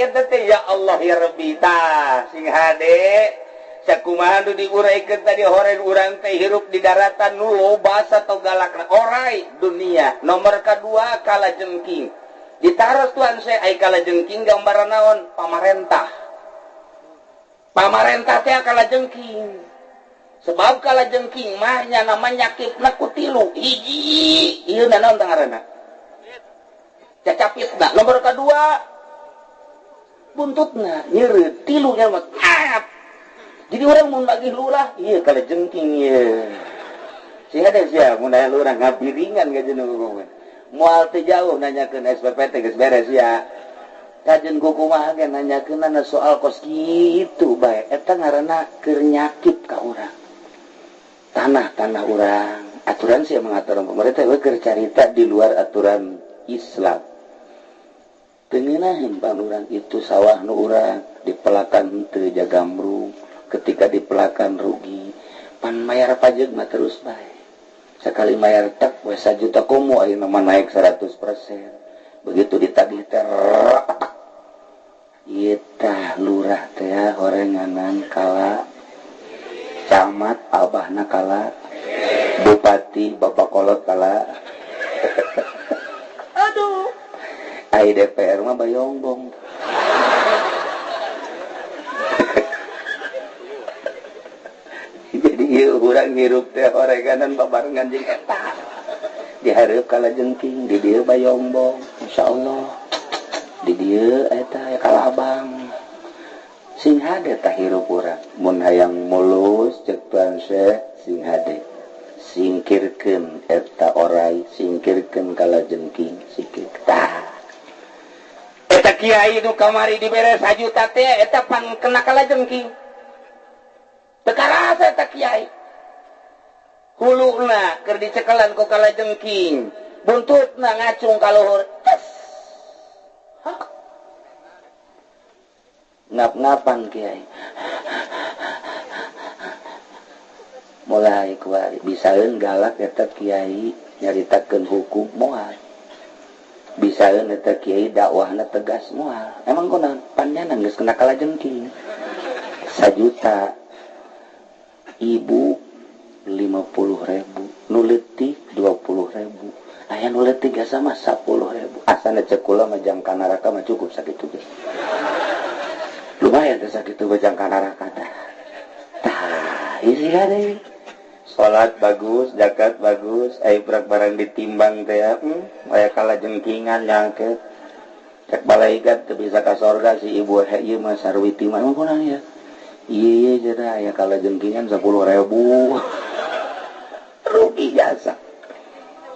eta teh ya Allah ya Rabbi tah sing hade sakumaha nu diuraikeun tadi horen urang teh hirup di daratan nu loba sato galakna orai dunia nomor kadua kalajengking ditaros tuan saya ai kalajengking gambaran naon pamarentah teh kalajengking sebab kalajengking mah nya nama nyakitna ku tilu hiji ieu naon teh ngaranna cacapitna. Nomor kedua buntutna nyeureut, tilunya mah jadi orang mun bagi lurah ieu kala jengking ieu si hade sia mun aya lurah ngapiringan ka jeung kukuman moal teu jauh nanyakeun SPPT geus beres ya kajen kukumaha ge nanyakeunna soal kos kitu bae eta ngaranna keur nyakit ka urang tanah urang aturan sia mengatur pemerintah we keur carita di luar aturan Islam tengenahin pan urang itu sawah nu urang dipelakan henteu jagambrung ketika dipelakan rugi pan mayar pajak mah terus bae sekali mayar tak we 1 juta komo ayeuna mah naik 100%. Begitu ditagih teh ieu tah lurah teh horenganan kala camat abahna kala bupati bapak kolot kala aduh ai DPR mah bayongbong jadi ieu urang ngirup teh horenganan babarengan jeung eta dihareup kala jengking di dieu bayongbong insyaallah di dieu eta kala abang sing hade tah hirup urang mun hayang mulus ceuk Tuan Syekh sing hade singkirkeun eta orai singkirkeun kala jengking sikir tah eta kiai nu kamari dibere 1 juta teh eta pan kena kala jengking teu karasa eta kiai huluna keur dicekelan ku kala jengking buntutna ngacung ka luhur tes ngap-ngapan kiai mulai kuari bisaeun galak eta kiai nyaritakeun hukum moal bisaeun eta kiai dakwahna tegas moal emang kunaon panjana geus kena kala jengking 1 juta ibu 50.000 nu leutik 20.000 aya nu leutik gasa mah 10.000 asana cekula mah jangka neraka mah cukup sakitu ge lumayan teh sakitu jangka neraka tah isi hade salat bagus zakat bagus aya barang ditimbang teh aya kala jengkingan nyangket cek malaikat teu bisa ka sorga si ibu ieu mah sarwiti mah kunaon ya iya cenah aya kala jengkingan 10.000 rugi jasa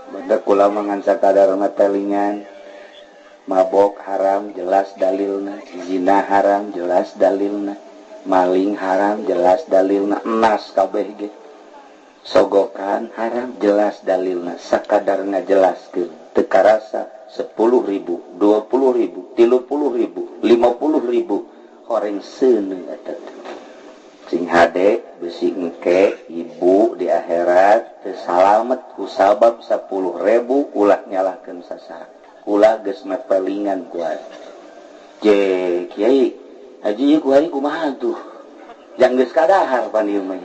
badak kula mangan sakadar matelingan mabok haram jelas dalilna zina haram jelas dalilna maling haram jelas dalilna enas kabeh ge sogokan haram jelas dalilna sakadarna jelaskeun teu karasa 10.000 20.000 30.000 50.000 horeng seuneu eta sing hade besi engke ibu di akhirat teu salamet ku sabab 10.000 ulah nyalahkeun sasara ulah geus mepelingan kuat je kiai haji ieu ku hari kumaha tuh jang geus kadahar pan ieu mah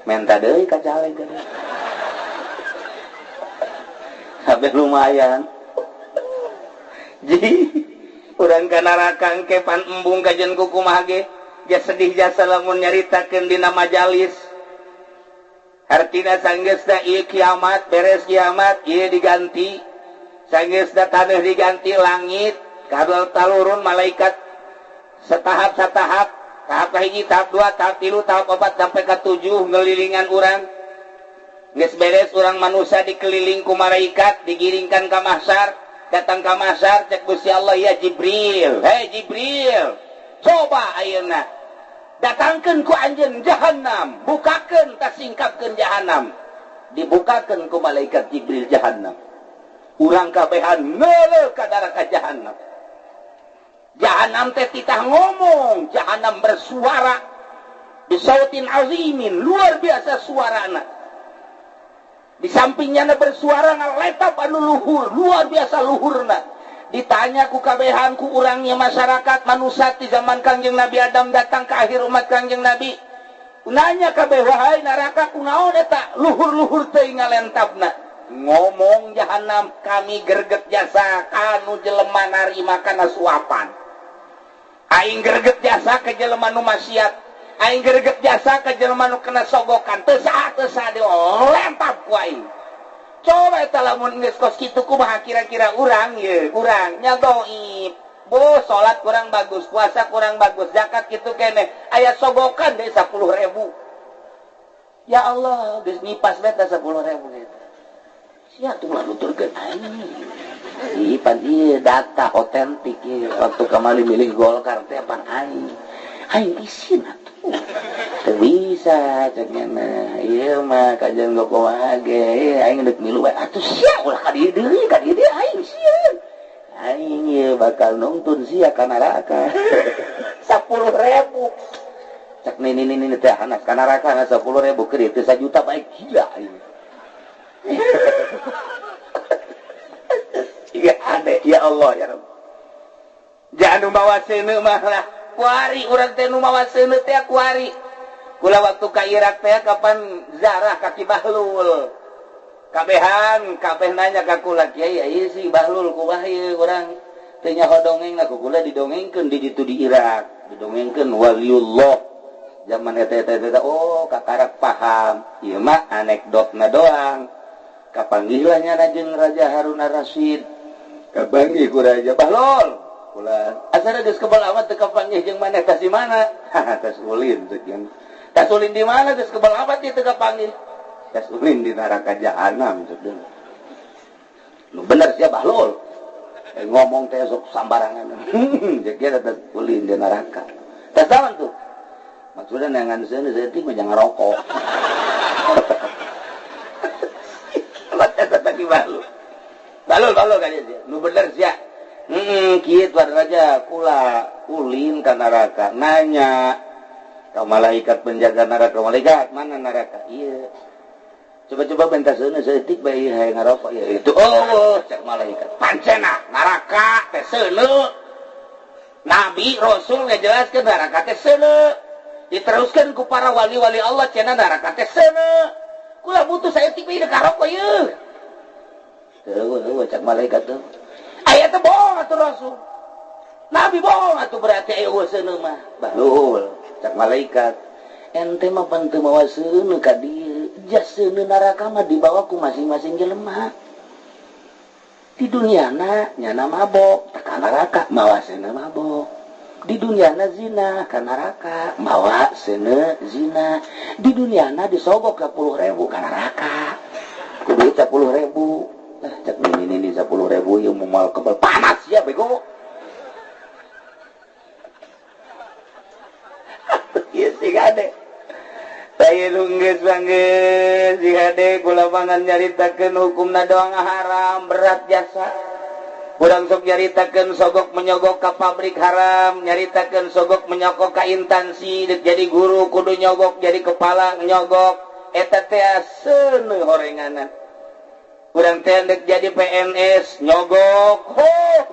menta deui ka caleg sampai lumayan jadi urang ka neraka engke pan embung kajen ku kumaha ge ya sedih jasa lamun nyaritakeun dina majalis artina sanggeusna ieu kiamat beres kiamat ieu diganti sanggeusna taneuh diganti langit kadal talurun malaikat setahap tahap kahiji tahap 2 tahap 3 tahap 4 sampai ka 7 ngelilingan urang geus beres urang manusia dikeliling ku malaikat digiringkan ka mahsyar datang ka mahsyar cek Gusti Allah ya Jibril hei Jibril coba ayeuna datangkeun ku anjeun jahanam bukakeun tas singkapkeun jahanam dibukakeun ku malaikat Jibril jahanam urang kabehan ngeuleuh ka neraka jahanam jahanam teh titah ngomong jahanam bersuara bisautin azimin luar biasa suarana di sampingnya bersuara ngaletap anu luhur luar biasa luhurna ditanya ku kabehan ku urangnya masyarakat manusia di zaman Kangjeng Nabi Adam datang ke akhir umat Kangjeng Nabi nanya kabeh wahai neraka kunaon eta luhur-luhur teuing ngalentapna ngomong jahanam kami greget jasa anu jelema narima kana suapan aing greget jasa ka jelema nu maksiat aing greget jasa ka jelema nu kena sogokan teu saha deui lempap ku aing coba eta lamun geus kos kitu kumaha kira-kira urang ye urang nya dhaif bos salat kurang bagus puasa kurang bagus zakat kitu keneh aya sogokan deh 10.000 ya Allah geus ngipas beta 10.000 gitu sia tuh mah nuturkeun aing pan ieu data otentik ieu waktu kamali milih Golkar teh pan aing isin atuh teu bisa cenah ieu mah kajian gokoa ge aing deuk milu bae atuh sia ulah ka dieu deui aing sieun aing ieu bakal nuntun sia ka neraka 10.000 cek nini teh anak ka neraka 10.000 keur teu 1 juta bae gila aing ya ade ya Allah ya Rabb jangan bawa seuneu mah lah kuari urang teh nu mawa seuneu teh kuari kula waktu ka Irak teh kapan zarah kaki Bahlul kabeh nanya ka kula kiai ieu si Bahlul kumaha ieu urang teu nyaho dongengna ku kula didongengkeun di ditu di Irak didongengkeun waliullah zaman eta oh kakarak paham ieu mah anekdotna doang kapanggih nya jeung Raja Harun ar-Rasyid kapanggih ku Raja Bahlul kula asana geus kebal amat teu kapanggih jeung maneh tas di mana tas ulin tas ulin di mana geus kebal amat teu kapanggih tas ulin di neraka jahanam ceuk nu bener sia Bahlul ngomong teh sok sambarangan jeung dia tas ulin di neraka tas naon tuh maksudna nangan seuneu seutik mah jangan rokok Bahlul kan dia nu bener sia kieu raja kula ulin ka neraka nanya ka malaikat penjaga neraka malaikat mana neraka ieu coba bentar seuneu seutik bae hayang ngarokok ya itu oh cek malaikat pancena neraka teh seuneu nabi rasul ngajelaskeun neraka teh seuneu diteruskeun ku para wali-wali Allah cenah neraka teh seuneu kula butuh saeutik bae ngarokok ieu teu cek malaikat tuh aya teh bohong atuh rasul nabi bohong atuh berarti aya seuneu mah Bahlul cek malaikat ente mah pan teu mawa seuneu ka dieu jas seuneu neraka mah dibawa ku masing-masing jelema di duniana nyana mabok ka neraka mawa seuneu mabok di duniana zina ka neraka mawa seuneu zina di duniana disogok 10.000 ka neraka kudu 10.000 cek ini 10.000 yang mau kebal panas ya bego iya sih gade saya nungges bangges si gade kula pangan nyaritakeun hukumna doang haram berat jasa urang sok nyaritakeun sogok menyogok ka pabrik haram nyaritakeun sogok menyogok ka instansi jadi guru kudu nyogok jadi kepala nyogok eta teh seuneu horenganan urang teh endek jadi PNS nyogok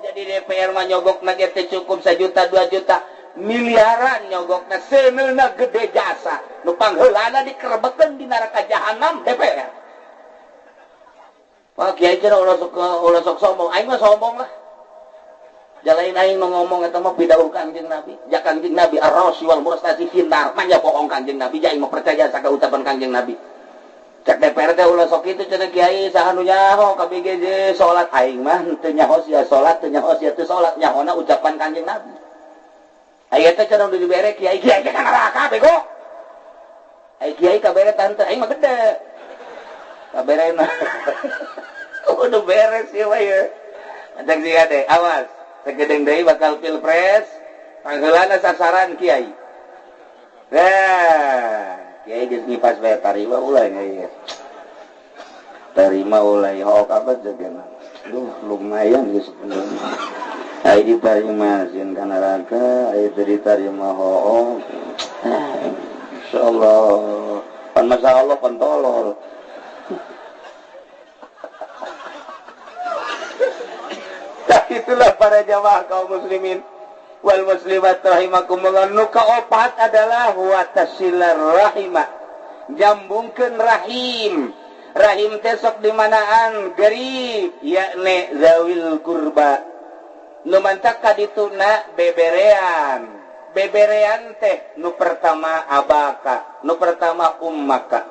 jadi DPR mah nyogok na teh cukup 1 juta 2 juta miliaran nyogokna seuneuna gede jasa nu pangheulana dikerebekeun di neraka jahanam DPR wah kiai cenah ulah sok sombong aing mah sombong lah jalain aing mah ngomong eta mah pidawuh Kangjeng Nabi ja Kangjeng Nabi ar-rasul wal murtasi finnar manja bohong Kangjeng Nabi ja aing mah percaya saka ucapan Kangjeng Nabi cek DPR teh ulah sok kitu cenah kiai saha nu nyaho ka BGJ salat aing mah teu nyaho sia salat teu nyaho sia teu salat nyahona ucapan Kanjeng Nabi aya teh cenah di dibere kiai teh ka neraka bego ai kiai kabere tante aing mah gede kaberena kudu beres ieu mah ye cek si gade awas segedeng deui bakal pilpres pangheulana sasaran kiai kiai geus ngipas bae tarima ulah nya tarima ulah hok apa jagana lumayan geus bener ai ditarima sieun ka neraka ai teu ditarima hook insyaallah pan masyaallah pan tolol itulah para jamaah kaum muslimin wal muslimat rahimakumullah nu kaopat adalah wa tasilar rahimah jambungkeun rahim teh sok di manaan garib yakni zawil kurba nu mantak ka dituna beberean teh nu pertama abaka nu pertama ummaka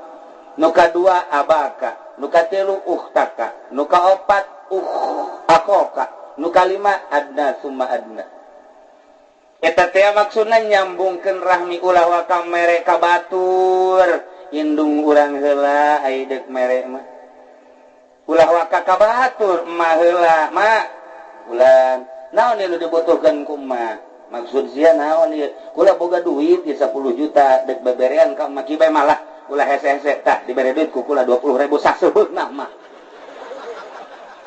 nu kadua abaka nuka telu ukhtaka, nuka opat akoka, nuka lima adna summa adna. Eta teh maksudna nyambungkeun rahmi ulah wa ka mere ka batur, indung urang heula ai deuk mere mah. Ulah wa ka batur mah heula, mak ulan. Naon nu dibutuhkeun ku mah? Maksud sia naon ieu? Kula boga duit di 10 juta deuk beberean ka mah kieu bae malah ulah hese-hese tah dibere duit ku kula 20.000 sasebeutna mah.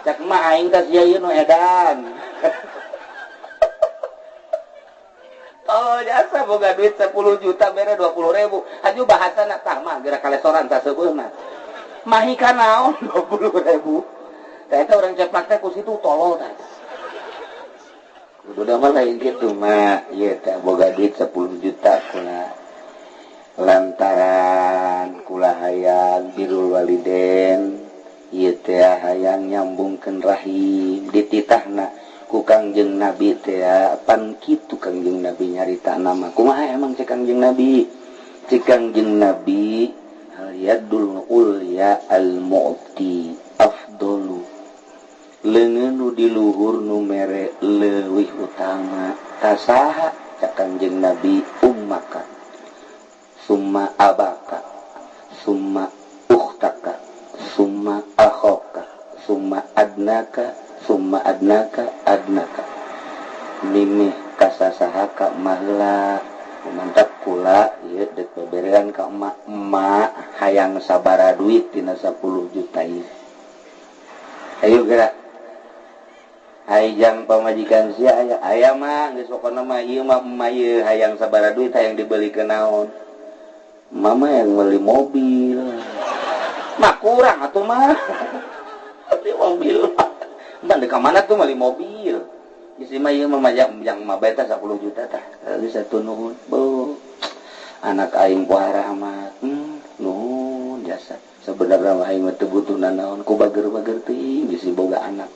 Cak mah aing teh sia ieu nu edan. Oh jasa boga duit 10 juta bere 20.000. Aju bahasana tah mah geura kalesoran sasebeutna. Mahi ka naon 20.000. Tah eta urang ceplak teh ku situ tolol tah. Udah mah lain gitu mah, iya tak boga duit 10 juta kula lantaran kula hayang birrul waliden, iya teh hayang nyambungkeun rahim dititahna ku Kangjeng Nabi teh pan kitu Kangjeng Nabi nyarita nama kumaha emang cek Kangjeng Nabi, cek Kangjeng Nabi yadul ulya al mu'ti afdalu, leungeun nu di luhur nu mere leuwih utama tasaha cak Kangjeng Nabi ummaka summa abaka summa ukhtaka summa akhoka summa adnaka summa adnaka adnaka mimih kasasahaka mahla mantap kula ieu deuk beberean ka emak hayang sabara duit tina 10 juta ieu. Ayo gerak hayang pamajikan sia aya mah geus pokona mah ieu mah emak ieu hayang sabaraha duit hayang dibelikeun naon. Mama yang beli mobil. Mah kurang atuh mah. Beli mobil. Entah di mana tuh beli mobil. Isi mah ieu mah yang mah beta 10 juta tah. Geus atuh nuhun. Bu. Anak aing pohara amat. Nuhun jasa. Sebenarnya mah aing mah teu butuh naon ku bager-bager teuing geus boga anak.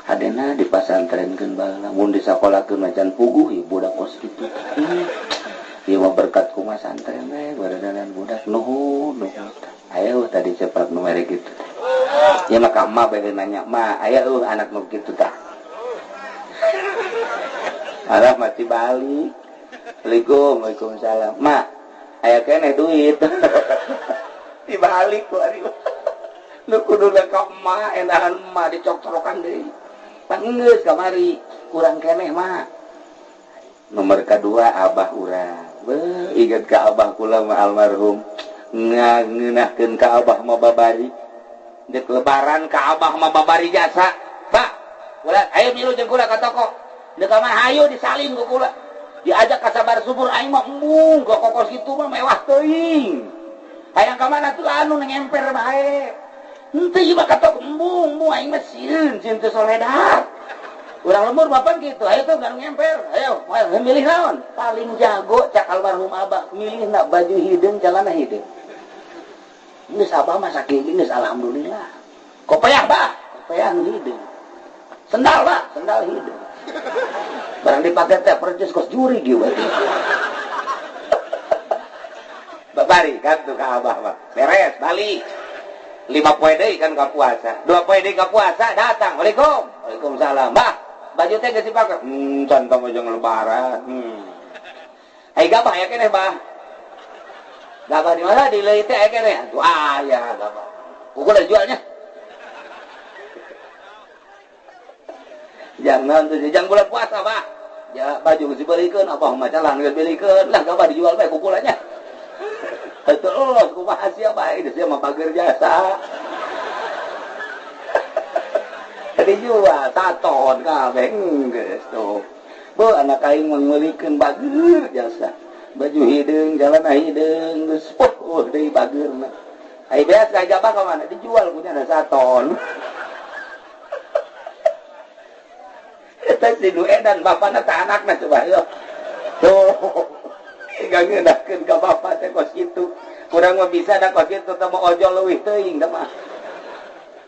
Hadena di pasantrenkeun baheula mun disakolahkeun macan puguh ieu budak kos kitu. Ieu mah berkat ku mah santren we baradanan budak nuhun. Aya tadi cepat nu mere kitu. Ieu mah ka emak bae nanya, "Ma, aya anak nu kitu tah?" Alah mati balik. Waalaikumsalam. "Ma, aya keneh duit." Dibalik ku ari. Nu kudu ka emak endahan emak dicok-cokokan deui. Panggeus kamari kurang keneh mah. Nomor kedua abah urang. Beuh inget ka abah kula mah almarhum. Ngeunahkeun ka abah mah babari. Deuk lebaran ka abah mah babari jasa. Pak, kula ayo milu jeung kula ka toko. Deuk ka mana hayu disalin ku kula. Diajak ka sabar subur aing mah embung ka kokos kitu mah mewah teuing. Hayang ka mana tuh anu ngemper bae. Henteu ieu mah katok embung, aing mah sieun teu soledat. Urang lembur bapak gitu, ayo tuh gak ngemper, ayo milih naon? Paling jago cak almarhum abah, milih nak baju hideung celana hideung. Geus abah mah sakieu geus alhamdulillah. Kopiah bah, kopiah hideung. Sendal bah, sendal hideung. Barang dipake teh percis kos juri kieu bae. Babari kan tuh ka abah mah. Beres, balik. 5 poe deui kan ka puasa. 2 poe deui ka puasa datang. Waalaikumsalam. Bah, baju teh geus dipake. Can tong jeung lebaran. Ai gabah ya keneh, Bah. Gabah di mana? Di leuit teh aya keneh. Tuh aya gabah. Kuku udah jualnya. Jangan tuh jangan bulan puasa, Bah. Ya baju geus dibelikeun, apa mah calan geus dibelikeun. Lah gabah dijual bae kukulanya. Terus kumaha sia bae, dia mah pager jasa. Dijual taton kabeh geus tuh. Beuh anak aing meulikeun bager jasa. Baju hideung, celana hideung, geus deui bageurna. Ai beas ka jabah ka mana dijual punya ada saton. Eta si nu edan bapana teh anakna coba yeuh. Tuh. Gak ngeunahkeun ka bapa teh kos kitu. Kurang mah bisa da kos kitu teh mau ojol leuwih teuing da mah.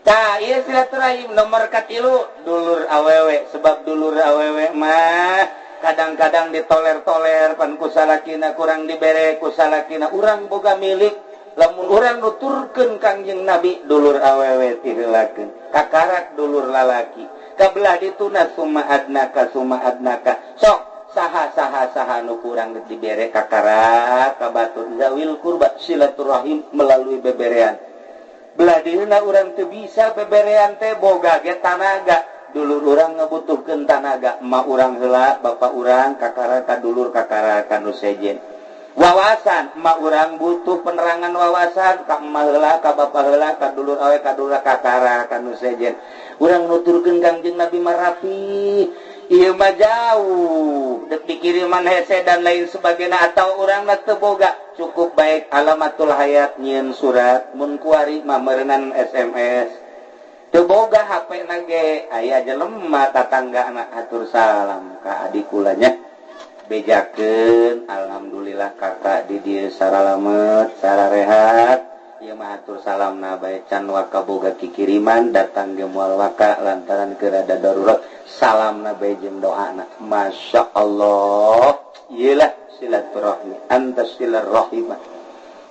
Tah ieu silaturahim nomor katilu dulur awewe, sebab dulur awewe mah kadang-kadang ditoler-toler pan ku salakina kurang dibere ku salakina urang boga milik lamun urang nuturkeun Kangjeng Nabi dulur awewe ti heulakeun kakarak dulur lalaki kabelah dituna summa adnaka sok saha nu kurang dibere kakarak kabatur zawil kurba silaturahim melalui beberean belah dieuna urang teu bisa beberean teh boga ge tanaga dulur urang ngabutuhkeun tanaga emak urang heula bapak urang kakarak ka dulur kakarak nu sejen wawasan emak urang butuh penerangan wawasan ka emak heula ka bapak heula ka dulur awe ka dulur kakarak nu sejen urang nuturkeun Kangjeng Nabi marapi ieu mah jauh dek dikiriman hese dan lain sebagainya atau urang na teu boga cukup baik alamatul hayat nyieun surat mun kuari mah meureunnan SMS teu boga HP na ge aya jelema tatanggana atur salam ka adik kulanya bejakeun alhamdulillah kakak di dieu saralamet sararehat ieu mah atur salamna bae can waka boga kikiriman datang ge moal waka lantaran keur ada darurat salamna bae jeung doana masyaallah ieulah silaturahmi antas silaturahim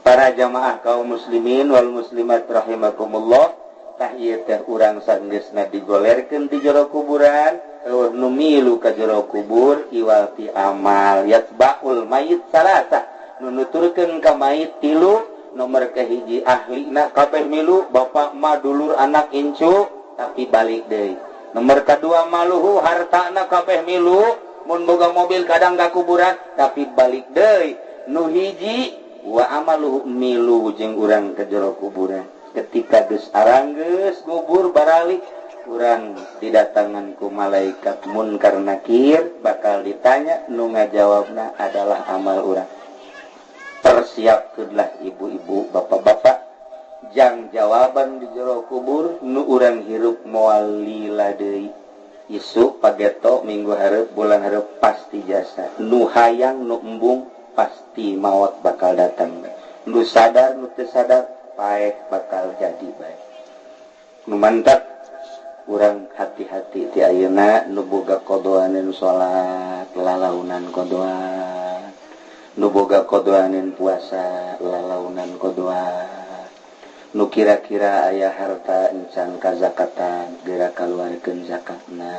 para jamaah kaum muslimin wal muslimat rahimakumullah tah ieu teh urang sanggeusna digolerkeun di jero kuburan eueuh nu milu ka jero kubur iwal ti amal yatbaul mayit salasa nu nuturkeun ka mayit tilu nomor kahiji ahlina kabeh milu bapak ma dulur anak incu tapi balik deui nomor kedua maluhu hartana kabeh milu mun boga mobil kadang ka kuburan tapi balik deui nu hiji wa amaluhu milu jeung urang ka jero kuburan ketika geus aranggeus kubur baralik urang didatangan ku malaikat munkar nakir bakal ditanya nu ngajawabna adalah amal urang persiapkeunlah ibu-ibu bapak-bapak jang jawaban di jero kubur nu urang hirup moal lila deui isu pageto minggu hareup bulan hareup pasti jasa nu hayang nu embung pasti maot bakal datang nu sadar nu teu sadar paeh bakal jadi bae nu mantap urang hati-hati ti ayeuna nu boga qodoaneun salat lalaunan qodoan nu boga qodoaneun puasa lalaunan qodoan nu kira-kira aya harta encan kazakatan geura kaluarkeun zakatna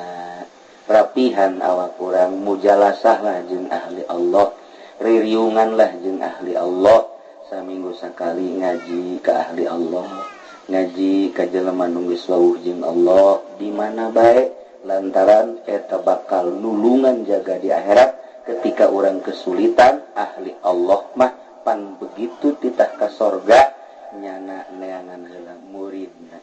rapihan awak urang mujalasahlah jeung ahli Allah ririunganlah jeung ahli Allah saminggu sakali ngaji ka ahli Allah ngaji ka jelema nu geus wawuh jeung Allah di mana bae lantaran eta bakal nulungan jaga di akhirat ketika orang kesulitan ahli Allah mah pan begitu titah ka sorga nyana neangan heula muridna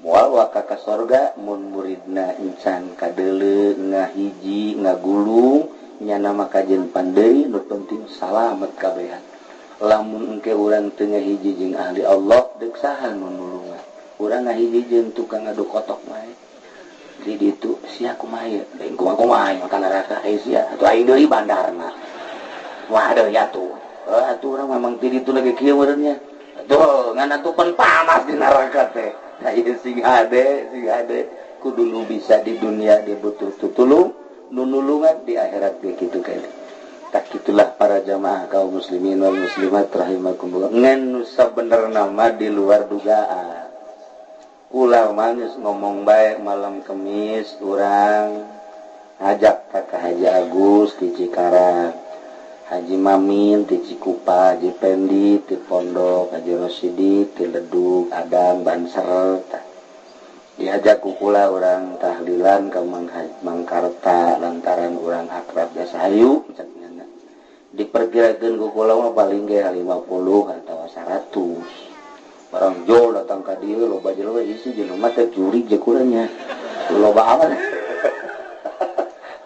moal waka ka sorga mun muridna encan kadeuleu ngahiji ngagulung nyana makajeun pandeui nu penting salamet kabehan lamun engke urang teu ngahiji jeung ahli Allah deuk saha nu nulungan urang ngahiji jeung tukang adu kotok bae di ditu sia kumaha ye deung kumaha makan neraka sia atuh aing deui bandarna wah deui atuh atuh urang memang di ditu lagi kieu meureunnya tuh ngan atuh pen panas di neraka teh aya sing hade kudu nu bisa di dunia dia butuh tutulung nu nulungan di akhirat ge kitu kae tak itulah para jamaah kaum muslimin wal muslimat rahimakumullah ngan sabenerna mah di luar dugaan ulah manis ngomong baik malam Kemis urang ajak kakak Haji Agus di Cikarang Haji Mamin di Cikupa Haji Pendi di Pondok Haji Rosidi di Ledug Adam Banser diajak kukula orang tahlilan ke Mangkarta lantaran orang akrab biasa hayu diperkirakan kukula mah paling ge 50 atau 100 barang jol datang ka dieu loba jelema isi jelema teh jurig jekuranya loba amat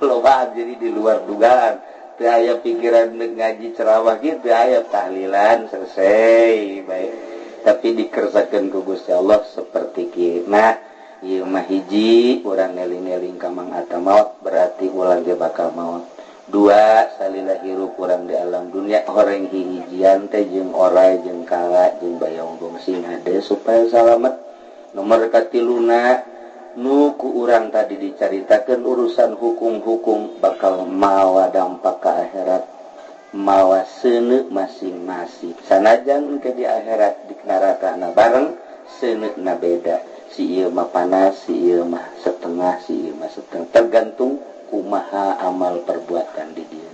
loba jadi di luar dugaan teu aya pikiran ngaji ceramah kieu teu aya tahlilan selesai baik tapi dikersakeun ku Gusti Allah seperti kieu nah ieu mah hiji urang eling-eling ka Mang Ata maot berarti ulang ge bakal maot dua salila hirup urang di alam dunia horeng hijian teh jeung orai jeung kala jeung bayong gongsi ngade supaya salamet nomor katiluna nu ku urang tadi dicaritakeun urusan hukum-hukum bakal mawa dampak ka akhirat mawa seuneu masing-masing sanajan ke di akhirat di nerakana bareng seuneu beda si ieu mah panas si ieu mah setengah si ieu mah setengah tergantung kumaha amal perbuatan di dieu.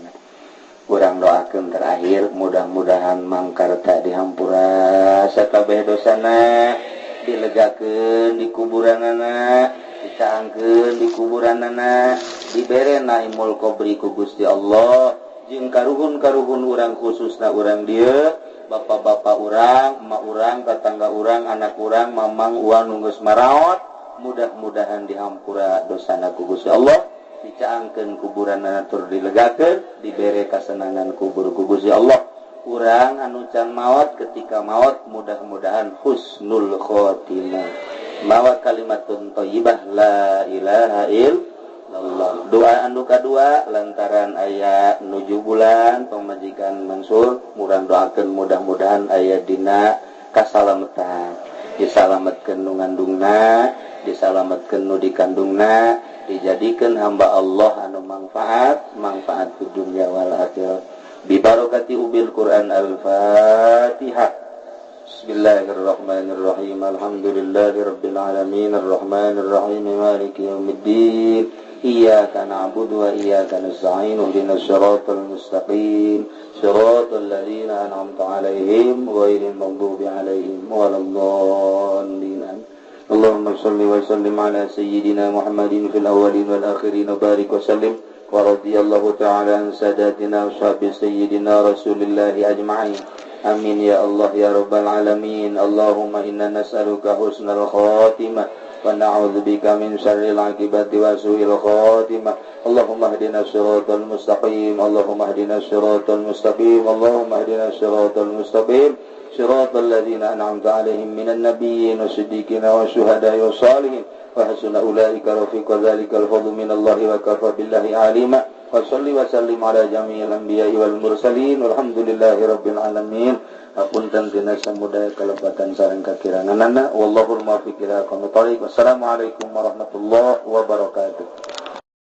Urang doakeun terakhir mudah-mudahan mangkarta dihampura sakabeh dosana dilegakeun di kuburanana dicaangkeun di kuburanana dibere naimul qabri ku Gusti Allah jeung karuhun-karuhun urang khususna urang dieu bapak-bapak urang emak urang tetangga urang anak urang mamang uang nu geus maraot mudah-mudahan dihampura dosana ku Gusti Allah dicaangkeun kuburanna tur dilegakeun dibere kasenangan kubur ku Gusti Allah urang anu can maot ketika maot mudah-mudahan husnul khotimah mawa kalimatun thayyibah la ilaha illallah. Doa anu kadua lantaran aya nuju bulan pamajikan Mansur murang doakeun mudah-mudahan aya dina kasalametan disalametkeun nu ngandungna disalametkeun nu dikandungna dijadikeun hamba Allah anu manfaat fi dunya wal akhirah bi barakati ubil Quran al-Fatihah. Bismillahirrahmanirrahim. Alhamdulillahirabbil alamin arrahmanir rahim maliki yaumiddin. Iyyaka na'budu wa iyyaka nasta'in ihdinas siratal mustaqim siratal ladzina an'amta 'alaihim ghairil maghdubi 'alaihim waladdallin. Allahumma shalli wa sallim ala sayyidina Muhammadin fil awwalin wal akhirin wa barik wa sallim wa radiyallahu ta'ala an sadatina ashabi sayyidina Rasulillah ajma'in. Amin ya Allah ya rabbal alamin. Allahumma inna nas'aluka husnal khatimah wa na'udzubika min syarril 'aqibati wa su'il khatimah. Allahumma ihdinas siratal mustaqim. Allahumma ihdinas siratal mustaqim. Allahumma ihdinas siratal mustaqim. صراط الذين أنعمت عليهم من النبيين والصديقين والشهداء والصالحين وحسن أولئك رفيقا ذلك الفضل من الله وكفى بالله عليما وصل وسلم على جميع الأنبياء والمرسلين والحمد لله رب العالمين. Apunten tina samudaya kalepatan sareng kakiranganana wallahul muwaffiq ila aqwamit thoriq. Wassalamualaikum warahmatullahi wabarakatuh.